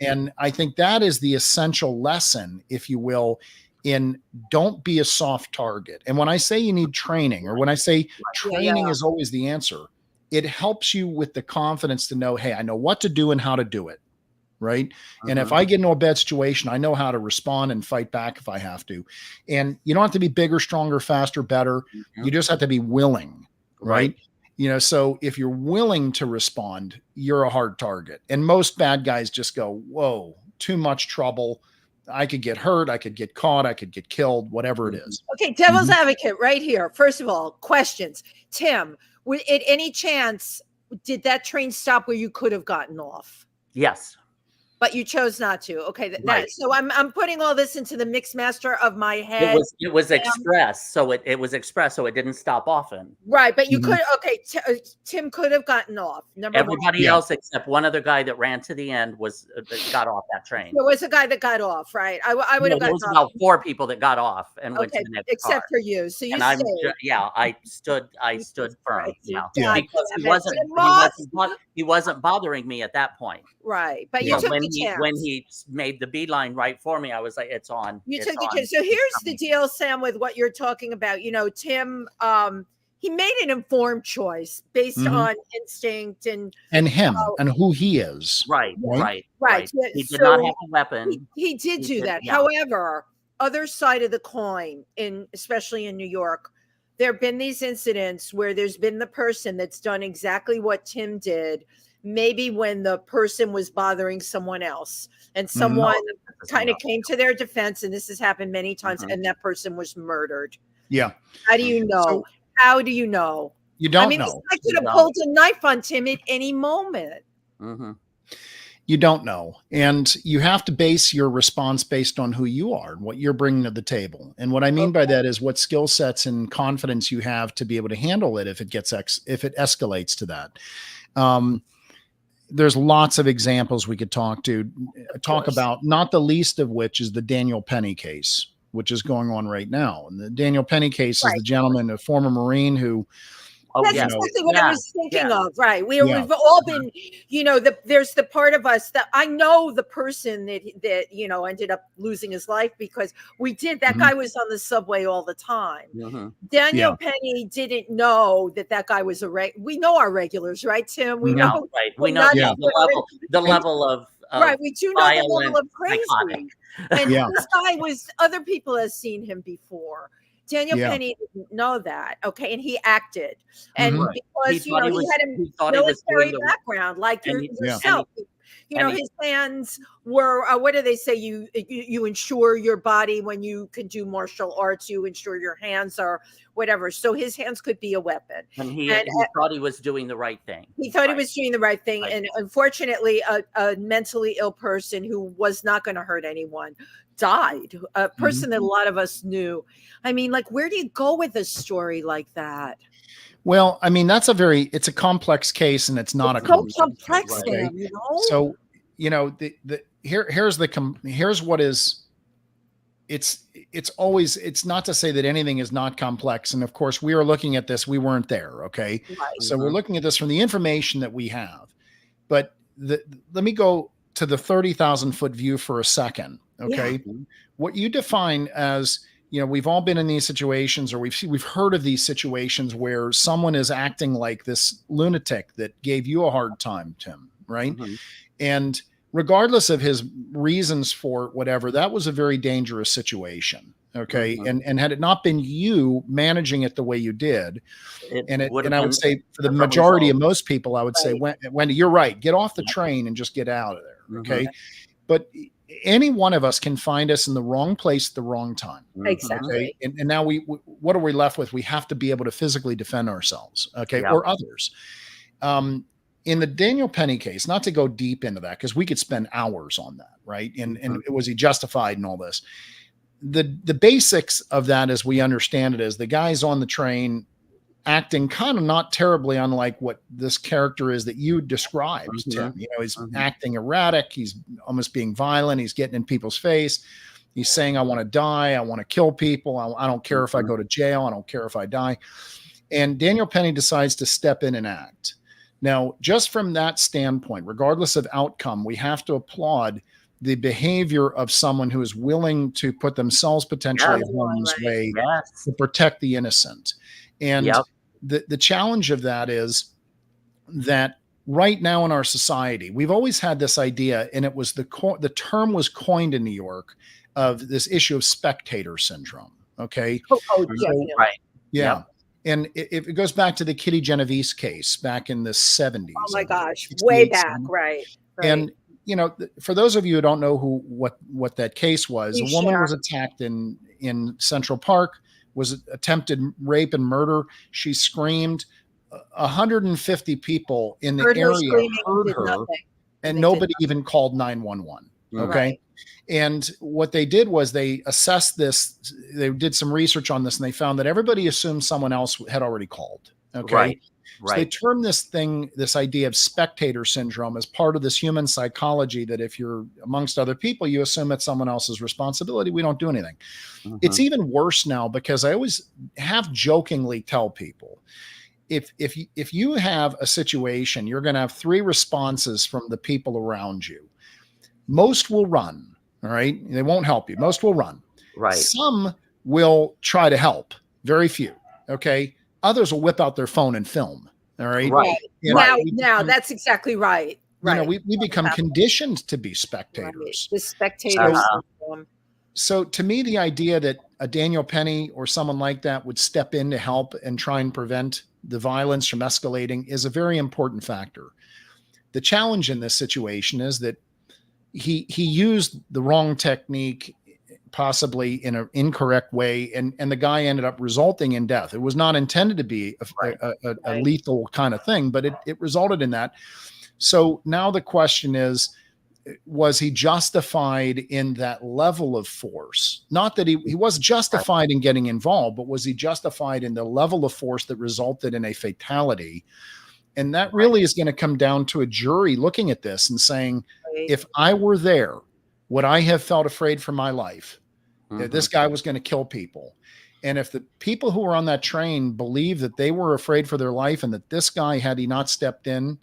And I think that is the essential lesson, if you will, in don't be a soft target. And when I say you need training, or when I say training is always the answer, it helps you with the confidence to know, hey, I know what to do and how to do it. Right. And if I get into a bad situation, I know how to respond and fight back if I have to. And you don't have to be bigger, stronger, faster, better. You just have to be willing. Right. You know, so if you're willing to respond, you're a hard target. And most bad guys just go, whoa, too much trouble. I could get hurt. I could get caught. I could get killed, whatever it is. Okay. Devil's advocate right here. First of all, questions. Tim, at any chance, did that train stop where you could have gotten off? Yes. But you chose not to. Okay. Right. So I'm putting all this into the mix master of my head. It was express, so it was express, so it didn't stop often. Right, but you could. Okay, Tim could have gotten off. Everybody else except one other guy that ran to the end got off that train. There was a guy that got off, right? I would have gotten off. There was about 4 people that got off and went to the next car. Except for you. So you stayed. I stood firm. Yeah. Because he wasn't bothering me at that point. Right, but you took the chance. When he made the beeline right for me, I was like, "It's on." You took the chance. So here's the deal, Sam, with what you're talking about. You know, Tim, he made an informed choice based on instinct and him and who he is. Right. He did not have a weapon. He did do that. Yeah. However, other side of the coin, especially in New York, there have been these incidents where there's been the person that's done exactly what Tim did. Maybe when the person was bothering someone else and someone kind of came to their defense, and this has happened many times, and that person was murdered. Yeah. How do you know? How do you know? You don't know. I could have pulled a knife on Tim at any moment. You don't know. And you have to base your response based on who you are and what you're bringing to the table. And what I mean by that is what skill sets and confidence you have to be able to handle it if it escalates to that. There's lots of examples we could talk about, not the least of which is the Daniel Penny case, which is going on right now. And the Daniel Penny case is the gentleman, a former Marine who. That's exactly what I was thinking of. Right. We've all been, there's the part of us that I know the person that ended up losing his life because that guy was on the subway all the time. Daniel Penny didn't know that guy was we know our regulars, right, Tim? We know, right. We know the level of right. We do know violent, the level of crazy. Psychotic. And this guy other people have seen him before. Daniel Penny didn't know that. Okay. And he acted. And because, he had a military background like yourself. His hands were, what do they say? You insure your body when you can do martial arts, you insure your hands or whatever. So his hands could be a weapon. And he thought he was doing the right thing. He thought he was doing the right thing. Right. And unfortunately, a mentally ill person who was not going to hurt anyone died, a person that a lot of us knew. I mean, like, where do you go with a story like that? Well, I mean, it's a complex case, and it's not complex. Right? So, here's what is. It's not to say that anything is not complex, and of course, we are looking at this. We weren't there, okay? Right. So we're looking at this from the information that we have. But let me go to the 30,000-foot view for a second. Okay. Yeah. What you define as, we've all been in these situations, or we've heard of these situations where someone is acting like this lunatic that gave you a hard time, Tim, right? And regardless of his reasons for whatever, that was a very dangerous situation. Okay. And had it not been you managing it the way you did, I would say for the majority of most people, I would say, Wendy, you're right. Get off the train and just get out of there. Okay. But any one of us can find us in the wrong place at the wrong time. Exactly. Okay? And now what are we left with? We have to be able to physically defend ourselves. Okay. Yeah. Or others. In the Daniel Penny case, not to go deep into that, because we could spend hours on that. Right. And was he justified and all this? The basics of that, as we understand it, is the guy's on the train acting kind of not terribly unlike what this character is that you described, Tim. He's acting erratic. He's almost being violent. He's getting in people's face. He's saying, I want to die. I want to kill people. I don't care if I go to jail. I don't care if I die. And Daniel Penny decides to step in and act. Now, just from that standpoint, regardless of outcome, we have to applaud the behavior of someone who is willing to put themselves potentially in harm's way to protect the innocent. And the challenge of that is that right now in our society, we've always had this idea, and it was the term was coined in New York, of this issue of spectator syndrome. Okay. Right. Yeah. Yep. And it goes back to the Kitty Genovese case back in the 70s. Oh my gosh. Way back. Right. And, for those of you who don't know what that case was, a woman was attacked in Central Park, was attempted rape and murder. She screamed. 150 people in the area heard her and nobody even called 911. Okay. Right. And what they did was they assessed this. They did some research on this, and they found that everybody assumed someone else had already called. Okay. Right. So they term this idea of spectator syndrome as part of this human psychology, that if you're amongst other people, you assume it's someone else's responsibility. We don't do anything. It's even worse now, because I always half jokingly tell people, if you have a situation, you're going to have 3 responses from the people around you. Most will run. All right. They won't help you. Most will run. Right. Some will try to help. Very few. Okay. Others will whip out their phone and film. All right. Right. Now that's exactly right. Right. You know, we become conditioned to be spectators. Right. The spectators. So to me, the idea that a Daniel Penny or someone like that would step in to help and try and prevent the violence from escalating is a very important factor. The challenge in this situation is that he used the wrong technique, possibly in an incorrect way, and the guy ended up resulting in death. It was not intended to be a lethal kind of thing, but it resulted in that. So now the question is, was he justified in that level of force? Not that he was justified in getting involved, but was he justified in the level of force that resulted in a fatality? And that really is going to come down to a jury looking at this and saying, if I were there, would I have felt afraid for my life? That this guy was going to kill people. And if the people who were on that train believe that they were afraid for their life, and that this guy, had he not stepped in,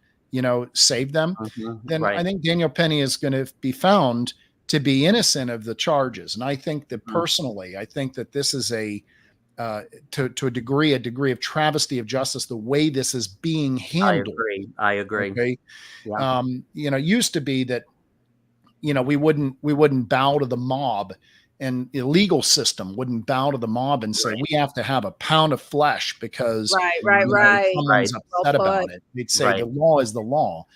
saved them, then I think Daniel Penny is going to be found to be innocent of the charges. And I think that personally, I think that this is to a degree of travesty of justice, the way this is being handled. I agree. Okay. Yeah. Used to be that, we wouldn't bow to the mob, and the legal system wouldn't bow to the mob and say, we have to have a pound of flesh because someone's upset about it. They'd say the law is the law.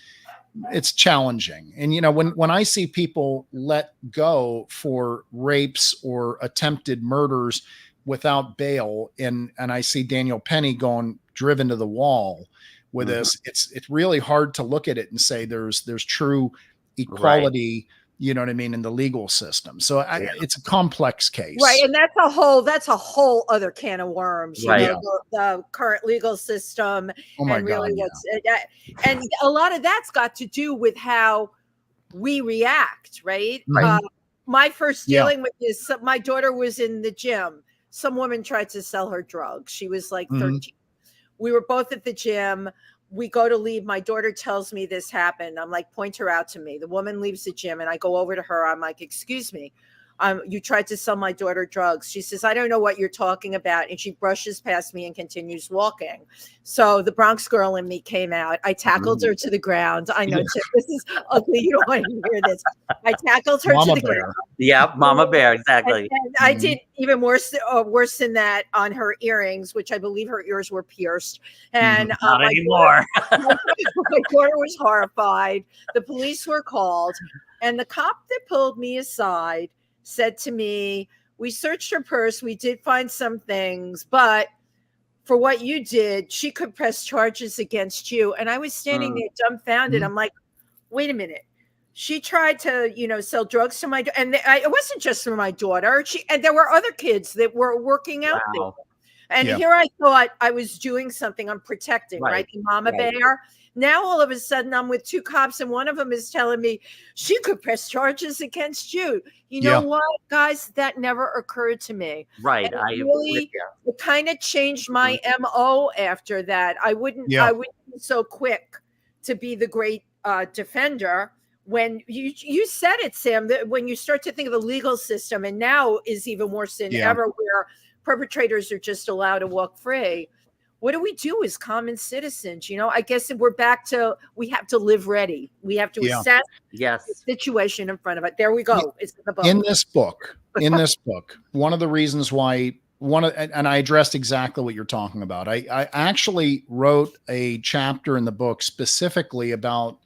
It's challenging. And, when I see people let go for rapes or attempted murders without bail, and I see Daniel Penny driven to the wall with this, it's really hard to look at it and say there's true equality, you know what I mean, in the legal system. So it's a complex case. Right. And that's a whole other can of worms, the current legal system. And a lot of that's got to do with how we react. Right. My first dealing with this, my daughter was in the gym. Some woman tried to sell her drugs. She was like 13. We were both at the gym. We go to leave. My daughter tells me this happened. I'm like, point her out to me. The woman leaves the gym, and I go over to her. I'm like, excuse me. You tried to sell my daughter drugs. She says, I don't know what you're talking about. And she brushes past me and continues walking. So the Bronx girl in me came out. I tackled her to the ground. I know, Tim, this is ugly. You don't want to hear this. I tackled her to the ground. Yeah, Mama Bear, exactly. And I did even worse than that on her earrings, which I believe her ears were pierced. And not anymore. My daughter was horrified. The police were called. And the cop that pulled me aside said to me, we searched her purse. We did find some things, but for what you did, she could press charges against you. And I was standing there dumbfounded. I'm like, wait a minute. She tried to, sell drugs to my daughter. And it wasn't just for my daughter. And there were other kids that were working out there. And here I thought I was doing something. I'm protecting, right? The Mama Bear. Now, all of a sudden, I'm with 2 cops, and one of them is telling me she could press charges against you. You know what, guys? That never occurred to me. Right. It kind of changed my MO after that. I wouldn't be so quick to be the great defender. When you said it, Sam, that when you start to think of the legal system, and now is even worse than ever, where perpetrators are just allowed to walk free. What do we do as common citizens? I guess we're back to, we have to live ready. We have to assess the situation in front of it. There we go. It's in the book. In this book, one of the reasons why and I addressed exactly what you're talking about. I actually wrote a chapter in the book specifically about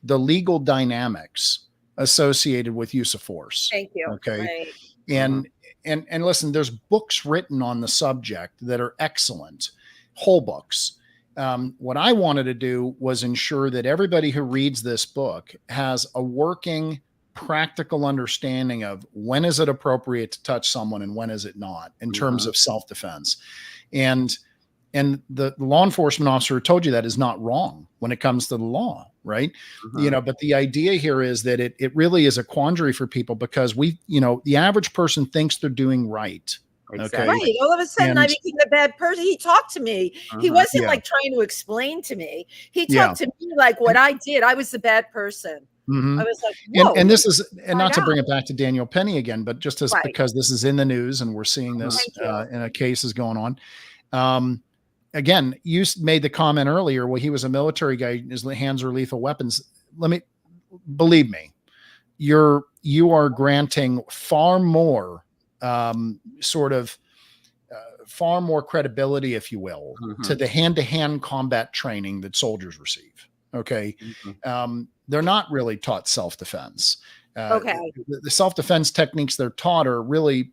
the legal dynamics associated with use of force. Thank you. Okay. Right. And listen, there's books written on the subject that are excellent. Whole books. What I wanted to do was ensure that everybody who reads this book has a working, practical understanding of when is it appropriate to touch someone and when is it not in terms of self-defense. And the law enforcement officer who told you that is not wrong when it comes to the law, right? But the idea here is that it really is a quandary for people because the average person thinks they're doing right. Exactly. Okay. Right. All of a sudden, I became a bad person. He talked to me. He wasn't like trying to explain to me. He talked to me like what I did. I was the bad person. I was like, whoa. And this is, and not to bring it back to Daniel Penny again, but just as because this is in the news and we're seeing this in a case is going on. Again, you made the comment earlier, well, he was a military guy, his hands are lethal weapons. Believe me, you are granting far more far more credibility, if you will, to the hand-to-hand combat training that soldiers receive. Okay. They're not really taught self-defense. The self-defense techniques they're taught are really,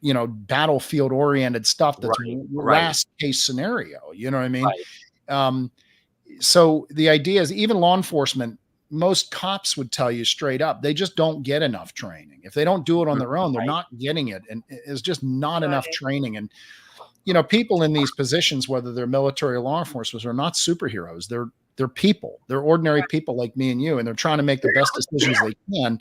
battlefield oriented stuff. That's last case scenario. You know what I mean? Right. So the idea is even law enforcement, most cops would tell you straight up, they just don't get enough training. If they don't do it on their own, they're not getting it. And it's just not enough training. And, people in these positions, whether they're military or law enforcement, are not superheroes. They're people. They're ordinary people like me and you, and they're trying to make the best decisions they can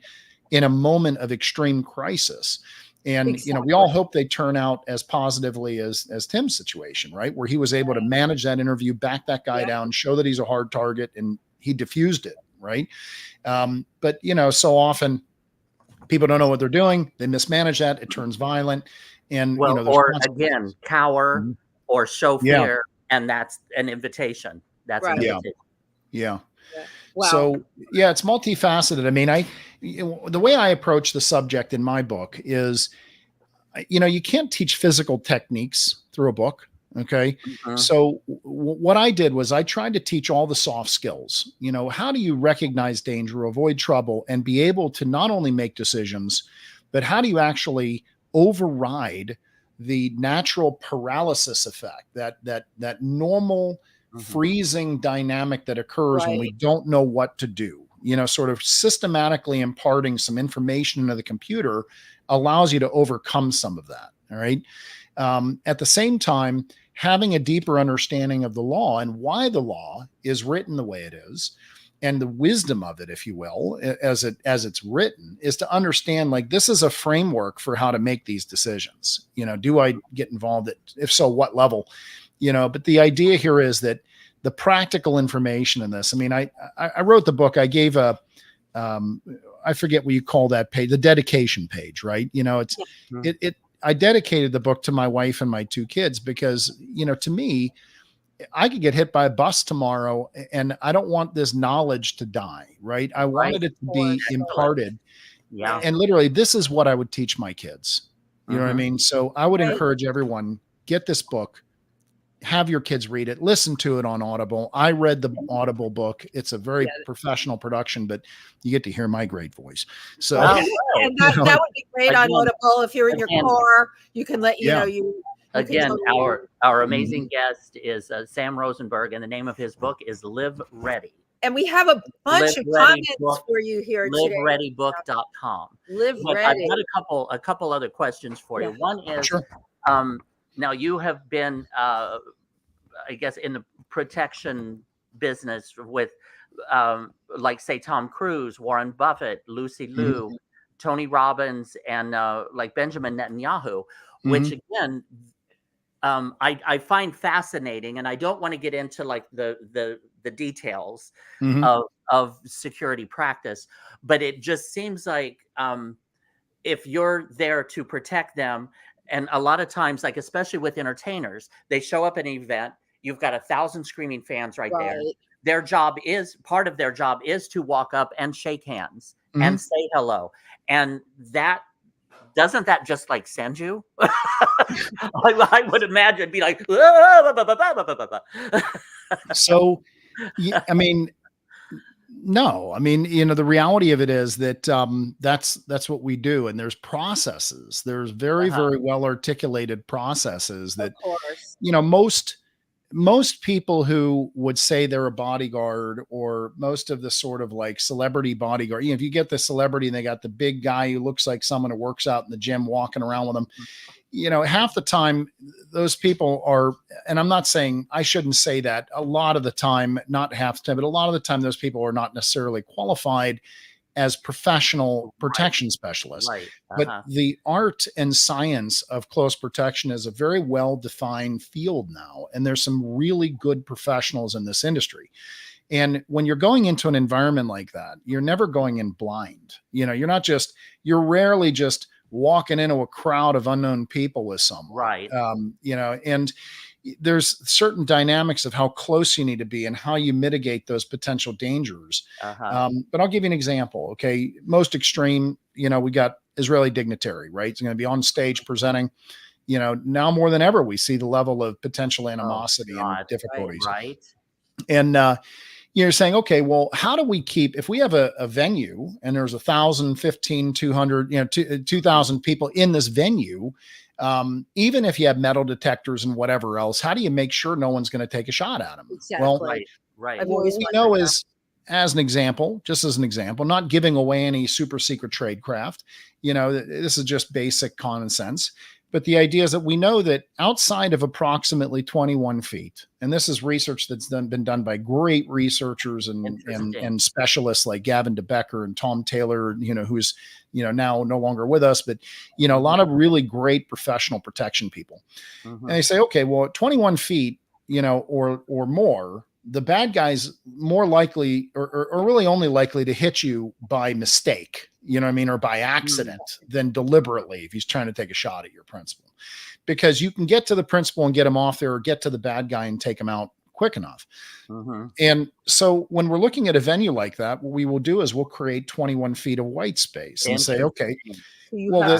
in a moment of extreme crisis. And, we all hope they turn out as positively as Tim's situation, right? Where he was able to manage that interview, back that guy down, show that he's a hard target, and he diffused it. Right. But, so often people don't know what they're doing. They mismanage that. It turns violent. And, or again, cower or show fear. And that's an invitation. That's an invitation. Yeah. Wow. So, it's multifaceted. I mean, the way I approach the subject in my book is, you can't teach physical techniques through a book. Okay. So what I did was I tried to teach all the soft skills. How do you recognize danger, avoid trouble, and be able to not only make decisions, but how do you actually override the natural paralysis effect, that normal freezing dynamic that occurs when we don't know what to do? Sort of systematically imparting some information into the computer allows you to overcome some of that. All right. At the same time, having a deeper understanding of the law and why the law is written the way it is, and the wisdom of it, if you will, as it's written, is to understand, like, this is a framework for how to make these decisions. Do I get involved? If so, what level? But the idea here is that the practical information in this. I mean, I wrote the book. I gave I forget what you call that page, the dedication page, right? I dedicated the book to my wife and my two kids because, to me, I could get hit by a bus tomorrow and I don't want this knowledge to die, right? I wanted it to be imparted. Yeah. And literally, this is what I would teach my kids. You know what I mean? So I would encourage everyone, get this book, have your kids read it, listen to it on Audible. I read the Audible book. It's a very professional production, but you get to hear my great voice. So and that would be great on Audible. If you're in your car, you can Again, our amazing guest is Sam Rosenberg, and the name of his book is Live Ready. And we have a bunch of comments for you here today. LiveReadyBook.com. Live but Ready. I've got a couple other questions for you. One is, now you have been, I guess, in the protection business with, like, say, Tom Cruise, Warren Buffett, Lucy Liu, Tony Robbins, and like Benjamin Netanyahu, which again, I find fascinating, and I don't want to get into like the details of security practice, but it just seems like if you're there to protect them, and a lot of times, like especially with entertainers, they show up at an event, you've got 1,000 screaming fans right there. Part of their job is to walk up and shake hands and say hello, and doesn't that just like send you? I would imagine be like, so, I mean, no, I mean, the reality of it is that that's what we do. And there's processes. There's very, very well articulated processes that, most most people who would say they're a bodyguard, or most of the sort of like celebrity bodyguard, if you get the celebrity and they got the big guy who looks like someone who works out in the gym walking around with them, half the time those people are, and I'm not saying, I shouldn't say that, a lot of the time, not half the time, but a lot of the time, those people are not necessarily qualified as professional protection specialists. Right. But the art and science of close protection is a very well-defined field now. And there's some really good professionals in this industry. And when you're going into an environment like that, you're never going in blind. You're rarely just walking into a crowd of unknown people with someone. Right. And there's certain dynamics of how close you need to be and how you mitigate those potential dangers. But I'll give you an example. Okay. Most extreme, we got Israeli dignitary, right? He's going to be on stage presenting. Now more than ever, we see the level of potential animosity and difficulties. Right. And, you're saying, okay, well, how do we keep, if we have a venue and there's 1,000, 15, 200, 2,000 people in this venue, even if you have metal detectors and whatever else, how do you make sure no one's going to take a shot at them? Exactly. Well, Right. I've what always we wondered know that. is, as an example, not giving away any super secret tradecraft, this is just basic common sense. But the idea is that we know that outside of approximately 21 feet, and this is research that's been done by great researchers and specialists like Gavin DeBecker and Tom Taylor, who's, now no longer with us, but, a lot of really great professional protection people. And they say, okay, well, at 21 feet, or more, the bad guy's more likely or really only likely to hit you by mistake, or by accident than deliberately if he's trying to take a shot at your principal, because you can get to the principal and get him off there, or get to the bad guy and take him out quick enough. And so when we're looking at a venue like that, what we will do is we'll create 21 feet of white space and say, okay, well,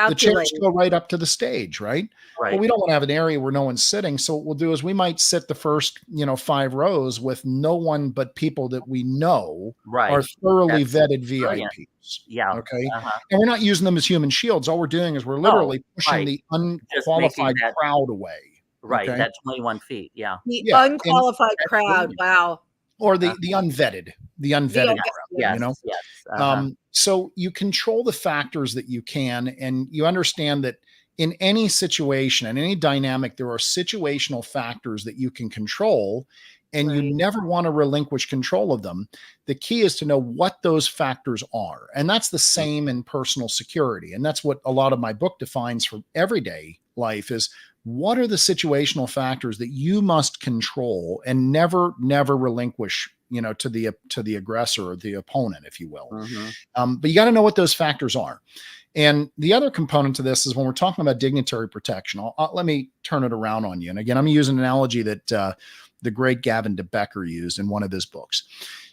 the chairs go right up to the stage, right? Well, we don't want to have an area where no one's sitting. So what we'll do is we might sit the first, 5 rows with no one but people that we know are thoroughly vetted VIPs. Yeah. Okay. And we're not using them as human shields. All we're doing is we're literally pushing the unqualified crowd away. Right. Okay? That's 21 feet. Yeah. The unqualified crowd. Wow. Or the unvetted, crowd, Yes. So you control the factors that you can, and you understand that in any situation and any dynamic, there are situational factors that you can control, and you never want to relinquish control of them. The key is to know what those factors are. And that's the same in personal security. And that's what a lot of my book defines for everyday life is, what are the situational factors that you must control and never relinquish, to the aggressor or the opponent, if you will. But you got to know what those factors are. And the other component to this is when we're talking about dignitary protection, let me turn it around on you. And again, I'm using an analogy that the great Gavin DeBecker used in one of his books.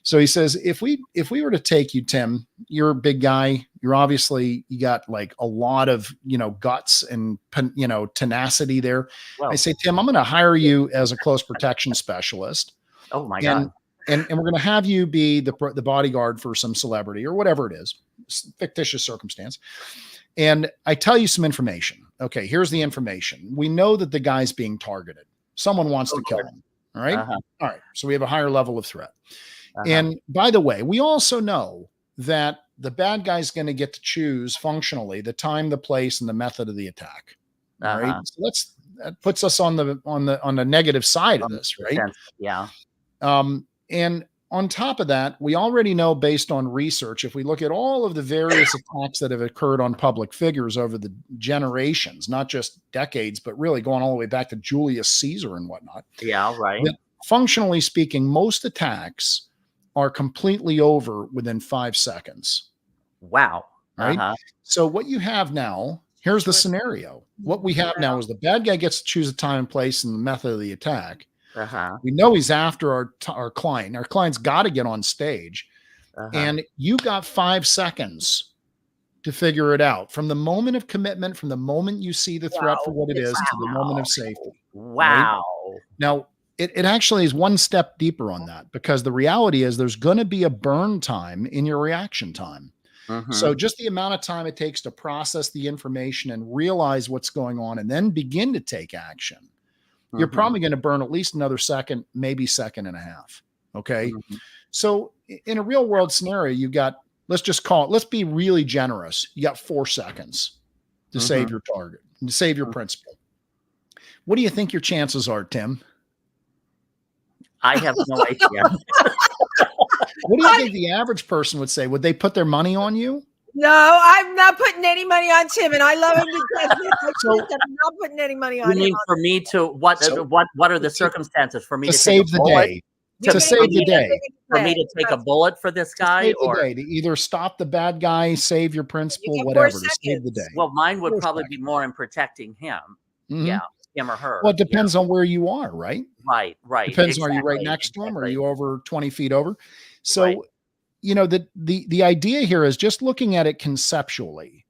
So he says, if we were to take you, Tim, you're a big guy. You got like a lot of, guts and, tenacity there. Well, I say, Tim, I'm going to hire you as a close protection specialist. Oh my God. And we're going to have you be the bodyguard for some celebrity or whatever it is, fictitious circumstance. And I tell you some information. Okay, here's the information. We know that the guy's being targeted. Someone wants to kill him. All right. All right. So we have a higher level of threat. And by the way, we also know that the bad guy's going to get to choose functionally the time, the place, and the method of the attack. All right. So that puts us on the negative side of this, right? Yeah. And on top of that, we already know based on research, if we look at all of the various attacks that have occurred on public figures over the generations, not just decades, but really going all the way back to Julius Caesar and whatnot. Yeah, right. Functionally speaking, most attacks are completely over within 5 seconds. Wow. Right. So what you have now, here's the scenario. What we have now is the bad guy gets to choose a time, place, and the method of the attack. We know he's after our client. Our client's got to get on stage, and you got 5 seconds to figure it out from the moment of commitment, from the moment you see the threat for what it is to the moment of safety. Wow. Right? Now, it actually is one step deeper on that, because the reality is there's going to be a burn time in your reaction time. So just the amount of time it takes to process the information and realize what's going on and then begin to take action you're probably going to burn at least another second, maybe second and a half. Okay. So in a real world scenario, you've got, let's be really generous. You got 4 seconds to save your target, to save your principal. What do you think your chances are, Tim? I have no idea. What do you think the average person would say? Would they put their money on you? No, I'm not putting any money on Tim, and I love him to death. I'm not putting any money on him. You mean for me to what are the circumstances for me to save the day? To save the day. For me to take a bullet for this guy, or to either stop the bad guy, save your principal, whatever, to save the day. Well, mine would probably be more in protecting him. Yeah, him or her. Well, it depends on where you are, right? Right. Depends. Are you right next to him? Or are you over 20 feet over? So, the idea here is just looking at it conceptually.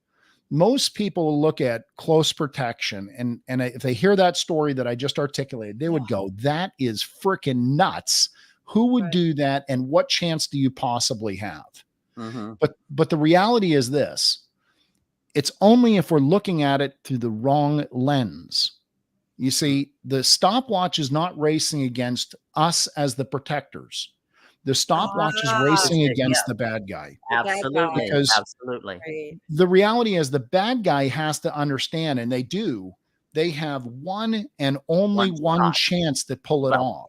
Most people look at close protection, and if they hear that story that I just articulated, they would go, "That is freaking nuts. Who would do that? And what chance do you possibly have?" But the reality is this: it's only if we're looking at it through the wrong lens. You see, the stopwatch is not racing against us as the protectors. The stopwatch is racing against the bad guy. Absolutely. Because the reality is the bad guy has to understand, and they have one and only one chance to pull it off.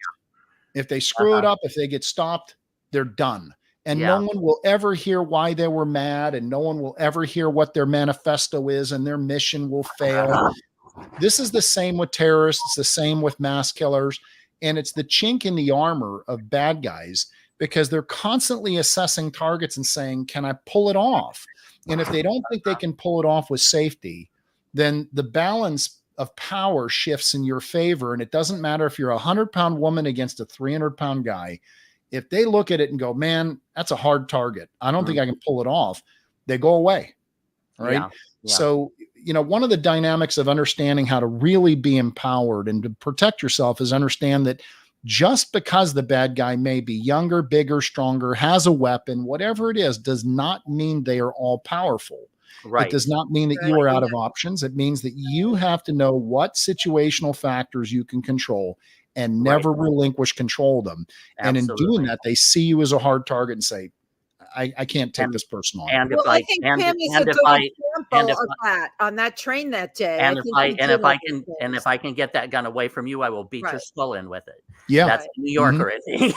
If they screw it up, if they get stopped, they're done. And no one will ever hear why they were mad, and no one will ever hear what their manifesto is, and their mission will fail. This is the same with terrorists. It's the same with mass killers. And it's the chink in the armor of bad guys, because they're constantly assessing targets and saying, can I pull it off? And if they don't think they can pull it off with safety, then the balance of power shifts in your favor. And it doesn't matter if you're a 100-pound woman against a 300-pound guy. If they look at it and go, man, that's a hard target, I don't think I can pull it off, they go away. Right. So, one of the dynamics of understanding how to really be empowered and to protect yourself is understand that just because the bad guy may be younger, bigger, stronger, has a weapon, whatever it is, does not mean they are all powerful. It does not mean that you are out of options. It means that you have to know what situational factors you can control and never relinquish control of them. And in doing that, they see you as a hard target and say, I can't take this person on. And I think Tim is a good example of that on that train that day. And if I can get that gun away from you, I will beat your skull in with it. Yeah, that's New Yorker, is he?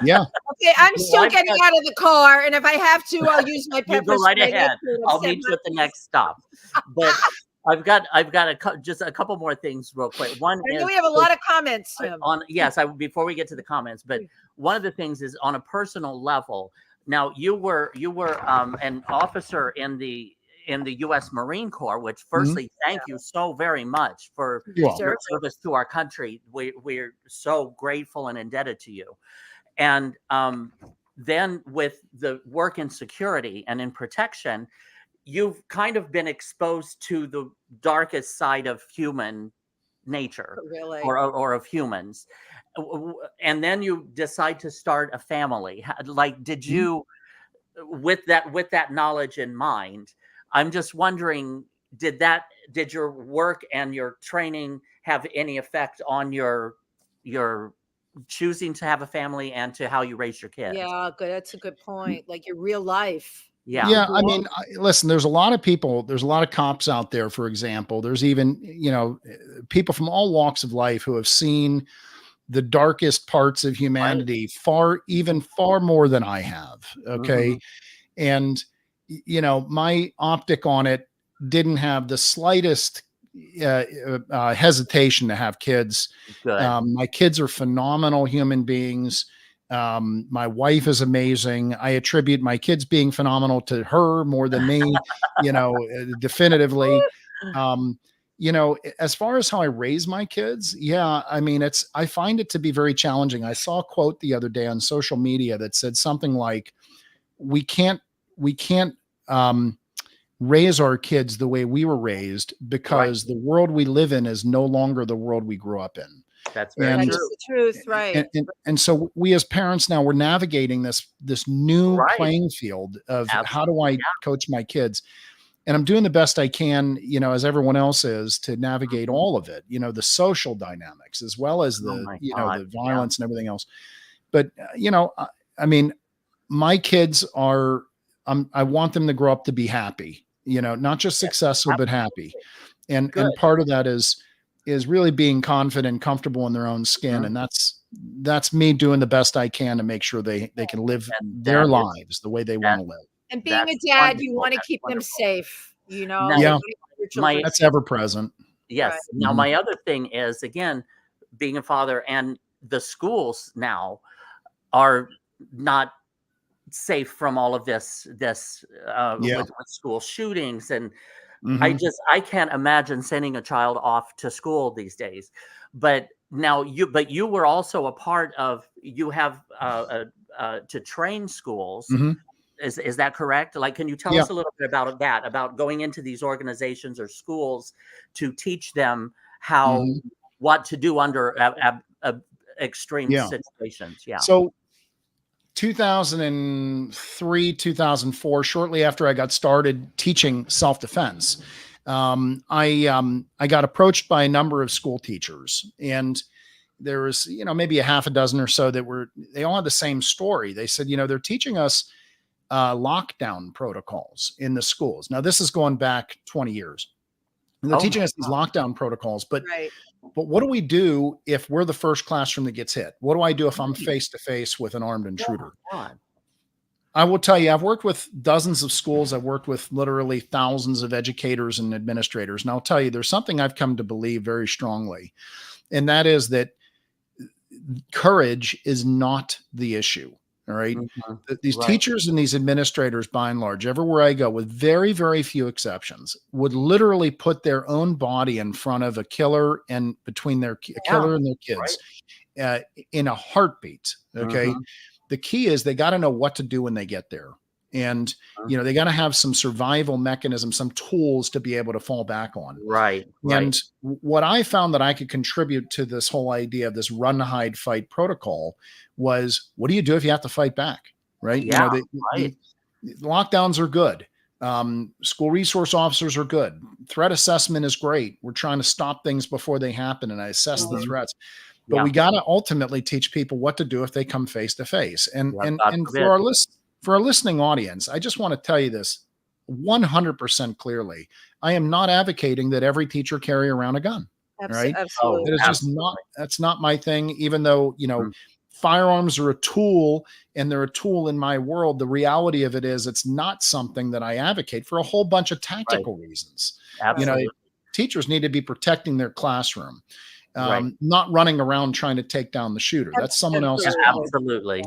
Yeah. Okay, I'm still getting out of the car, and if I have to, I'll use my pepper spray. Go right ahead. I'll meet you at the next stop. But I've got just a couple more things real quick. One is we have a lot of comments. Before we get to the comments, but one of the things is on a personal level. Now you were an officer in the U.S. Marine Corps, which firstly, thank you so very much for your service to our country. We're so grateful and indebted to you. And then with the work in security and in protection, you've kind of been exposed to the darkest side of human nature, or of humans. And then you decide to start a family. Like, did you, with that knowledge in mind, I'm just wondering, did your work and your training have any effect on your choosing to have a family and to how you raise your kids? Yeah, good. That's a good point. Like your real life. Yeah. I mean, listen, there's a lot of people, there's a lot of cops out there, for example. There's even, people from all walks of life who have seen the darkest parts of humanity far more than I have. Okay. And, my optic on it didn't have the slightest hesitation to have kids. My kids are phenomenal human beings. My wife is amazing. I attribute my kids being phenomenal to her more than me, definitively. As far as how I raise my kids, I mean, I find it to be very challenging. I saw a quote the other day on social media that said something like, we can't raise our kids the way we were raised because the world we live in is no longer the world we grew up in. That's very true. The truth, right? And so we as parents now, we're navigating this new playing field of how do I coach my kids. I'm doing the best I can, you know, as everyone else is, to navigate all of it, you know, the social dynamics as well as the, you know, the violence and everything else. But, you know, I mean, my kids are, I want them to grow up to be happy, you know, not just successful, but happy. And part of that is really being confident, comfortable in their own skin. And that's me doing the best I can to make sure they can live their lives the way they want to live. And being a dad, you want to keep them safe, you know? Yeah. That's ever present. Yes. Right. Now, my other thing is, again, being a father, and the schools now are not safe from all of this with school shootings. And I can't imagine sending a child off to school these days. But now you were also a part of, you have to train schools. Is that correct? Like, can you tell us a little bit about that, about going into these organizations or schools to teach them what to do under extreme situations? Yeah. So 2003, 2004, shortly after I got started teaching self-defense, I got approached by a number of school teachers, and there was, you know, maybe a half a dozen or so they all had the same story. They said, you know, they're teaching us lockdown protocols in the schools. Now, this is going back 20 years. And they're teaching us these lockdown protocols, but what do we do if we're the first classroom that gets hit? What do I do if I'm face to face with an armed intruder? I will tell you, I've worked with dozens of schools. I've worked with literally thousands of educators and administrators. And I'll tell you, there's something I've come to believe very strongly. And that is that courage is not the issue. All right. These teachers and these administrators, by and large, everywhere I go, with very, very few exceptions, would literally put their own body in front of a killer and between their killer and their kids in a heartbeat. Okay. The key is they got to know what to do when they get there. And, you know, they got to have some survival mechanism, some tools to be able to fall back on. And what I found that I could contribute to this whole idea of this run, hide, fight protocol was, what do you do if you have to fight back? Right. You know, the lockdowns are good. School resource officers are good. Threat assessment is great. We're trying to stop things before they happen, and I assess the threats. But we got to ultimately teach people what to do if they come face to face. And for our listening audience, I just want to tell you this 100% clearly. I am not advocating that every teacher carry around a gun. Right? Absolutely. That is just that's not my thing. Even though, you know, firearms are a tool, and they're a tool in my world, the reality of it is it's not something that I advocate for a whole bunch of tactical reasons. You know, teachers need to be protecting their classroom, not running around trying to take down the shooter. That's someone else's problem. Absolutely.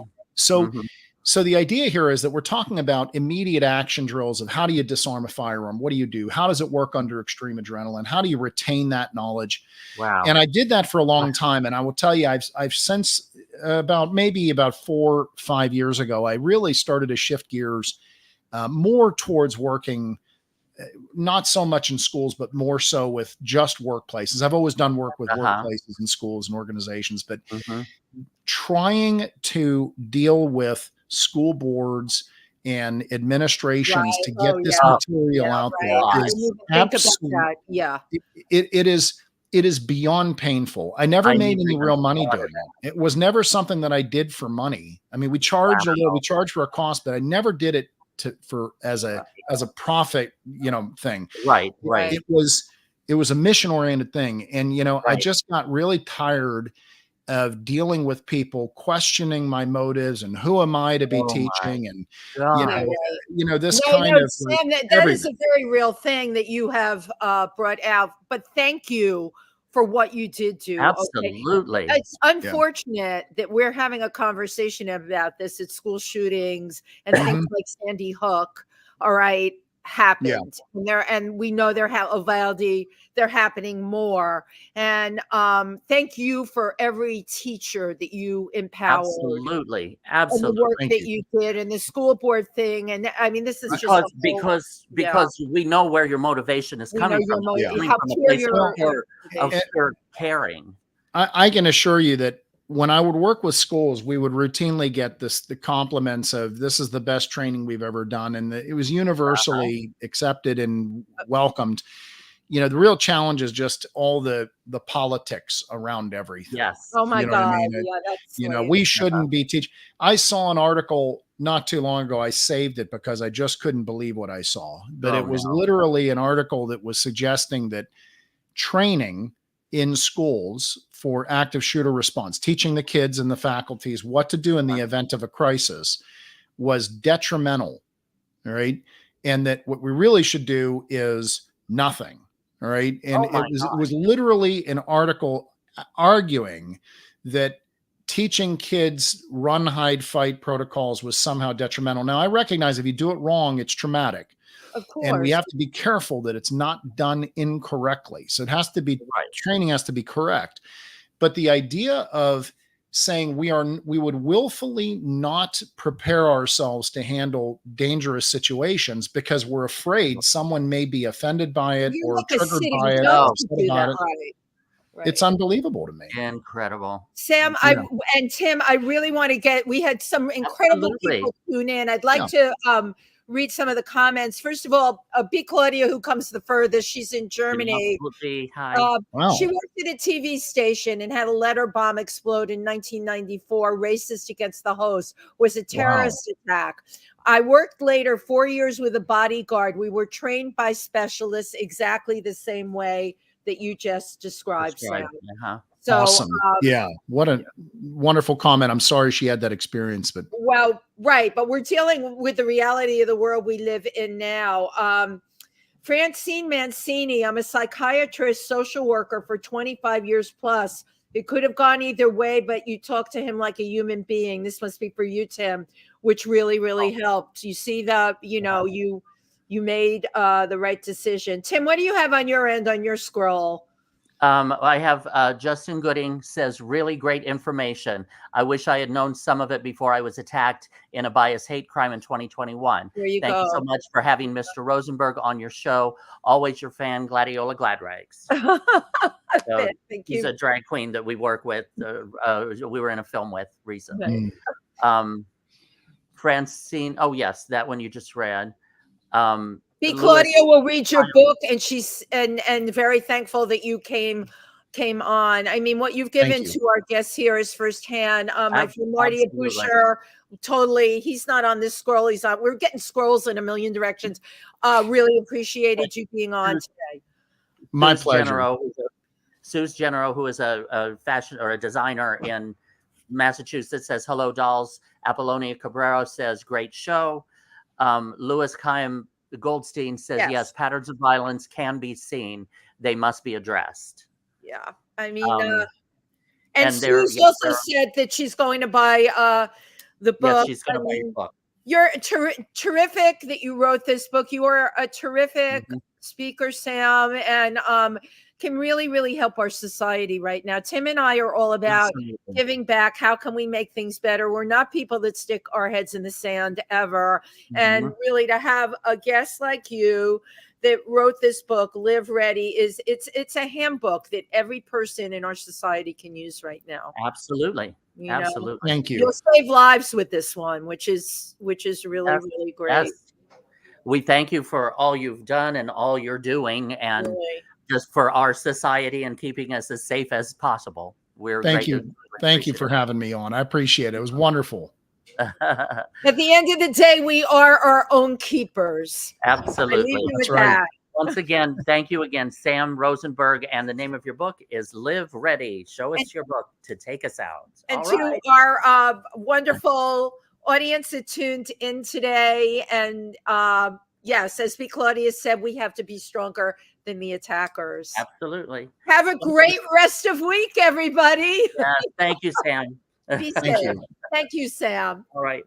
So the idea here is that we're talking about immediate action drills of how do you disarm a firearm? What do you do? How does it work under extreme adrenaline? How do you retain that knowledge? And I did that for a long time. And I will tell you, I've since about 4 or 5 years ago, I really started to shift gears more towards working, not so much in schools, but more so with just workplaces. I've always done work with workplaces and schools and organizations, but trying to deal with school boards and administrations to get this material out there is absolutely, it is beyond painful. I never made any real money doing it. It was never something that I did for money. I mean, we charge a little, we charge for a cost, but I never did it as a profit, you know, thing. It was a mission oriented thing. And, you know, I just got really tired of dealing with people questioning my motives and who am I to be teaching, and you know this kind of Sam, that is a very real thing that you have brought out. But thank you for what you did do. Absolutely. It's unfortunate that we're having a conversation about this at school shootings and things like Sandy Hook. All right. Happened and we know they're happening more, and thank you for every teacher that you empowered, absolutely and the work that you did, and the school board thing. And I mean, this is because we know where your motivation is coming from. How pure you're caring. I can assure you that when I would work with schools, we would routinely get the compliments of, this is the best training we've ever done. And it was universally accepted and welcomed. You know, the real challenge is just all the politics around everything. Yes. Oh my You know what I God. mean? Yeah, that's You know, right. we shouldn't be teaching. I saw an article not too long ago. I saved it because I just couldn't believe what I saw. But it was literally an article that was suggesting that training in schools for active shooter response, teaching the kids and the faculties what to do in the event of a crisis, was detrimental. All right. And that what we really should do is nothing. All right. And it was literally an article arguing that teaching kids run, hide, fight protocols was somehow detrimental. Now, I recognize if you do it wrong, it's traumatic. Of course. And we have to be careful that it's not done incorrectly. So it has to be, training has to be correct. But the idea of saying we would willfully not prepare ourselves to handle dangerous situations because we're afraid someone may be offended by it or triggered by it. Right. It's unbelievable to me. Incredible. Sam, and Tim, I really want to we had some incredible people tune in. I'd like to read some of the comments. First of all, B. Claudia, who comes the furthest, she's in Germany. Hi. She worked at a TV station and had a letter bomb explode in 1994. Racist against the host, was a terrorist attack. I worked later 4 years with a bodyguard. We were trained by specialists exactly the same way that you just described, Sam. So, awesome. What a wonderful comment. I'm sorry she had that experience, but but we're dealing with the reality of the world we live in now. Francine Mancini, I'm a psychiatrist, social worker for 25 years plus. It could have gone either way, but you talk to him like a human being. This must be for you, Tim, which really, really helped. You see that, you made the right decision. Tim, what do you have on your end on your scroll? I have Justin Gooding says, really great information. I wish I had known some of it before I was attacked in a bias hate crime in 2021. There you go. Thank you so much for having Mr. Rosenberg on your show. Always your fan, Gladiola Gladrags. Thank you. He's a drag queen that we work with. We were in a film with recently. Francine, yes, that one you just read. B. Claudia will read your book, and she's and very thankful that you came on. I mean, what you've given to our guests here is firsthand. My friend Marty Busher, totally. He's not on this scroll. He's on. We're getting scrolls in a million directions. Really appreciated you being on today. My pleasure. Suze Genero, who is a fashion or a designer in Massachusetts, says hello, dolls. Apollonia Cabrera says great show. Louis Chaim Goldstein says, yes, patterns of violence can be seen. They must be addressed. Yeah. I mean, and Suze also said that she's going to buy the book. Yes, she's going to buy your book. You're terrific that you wrote this book. You are a terrific speaker, Sam, and can really, really help our society right now. Tim and I are all about giving back. How can we make things better? We're not people that stick our heads in the sand ever. And really to have a guest like you that wrote this book, Live Ready, it's a handbook that every person in our society can use right now. Absolutely. Absolutely. Thank you. You'll save lives with this one, which is really, really great. Yes. We thank you for all you've done and all you're doing, and just for our society and keeping us as safe as possible. Thank you. Thank you for having me on. I appreciate it. It was wonderful. At the end of the day, we are our own keepers. Absolutely. That's right. Once again, thank you again, Sam Rosenberg. And the name of your book is Live Ready. Show us your book to take us out. And to our wonderful audience that tuned in today. And yes, as B. Claudia said, we have to be stronger than the attackers. Absolutely. Have a great rest of week, everybody. Thank you, Sam. Be safe. Thank you, Sam. All right.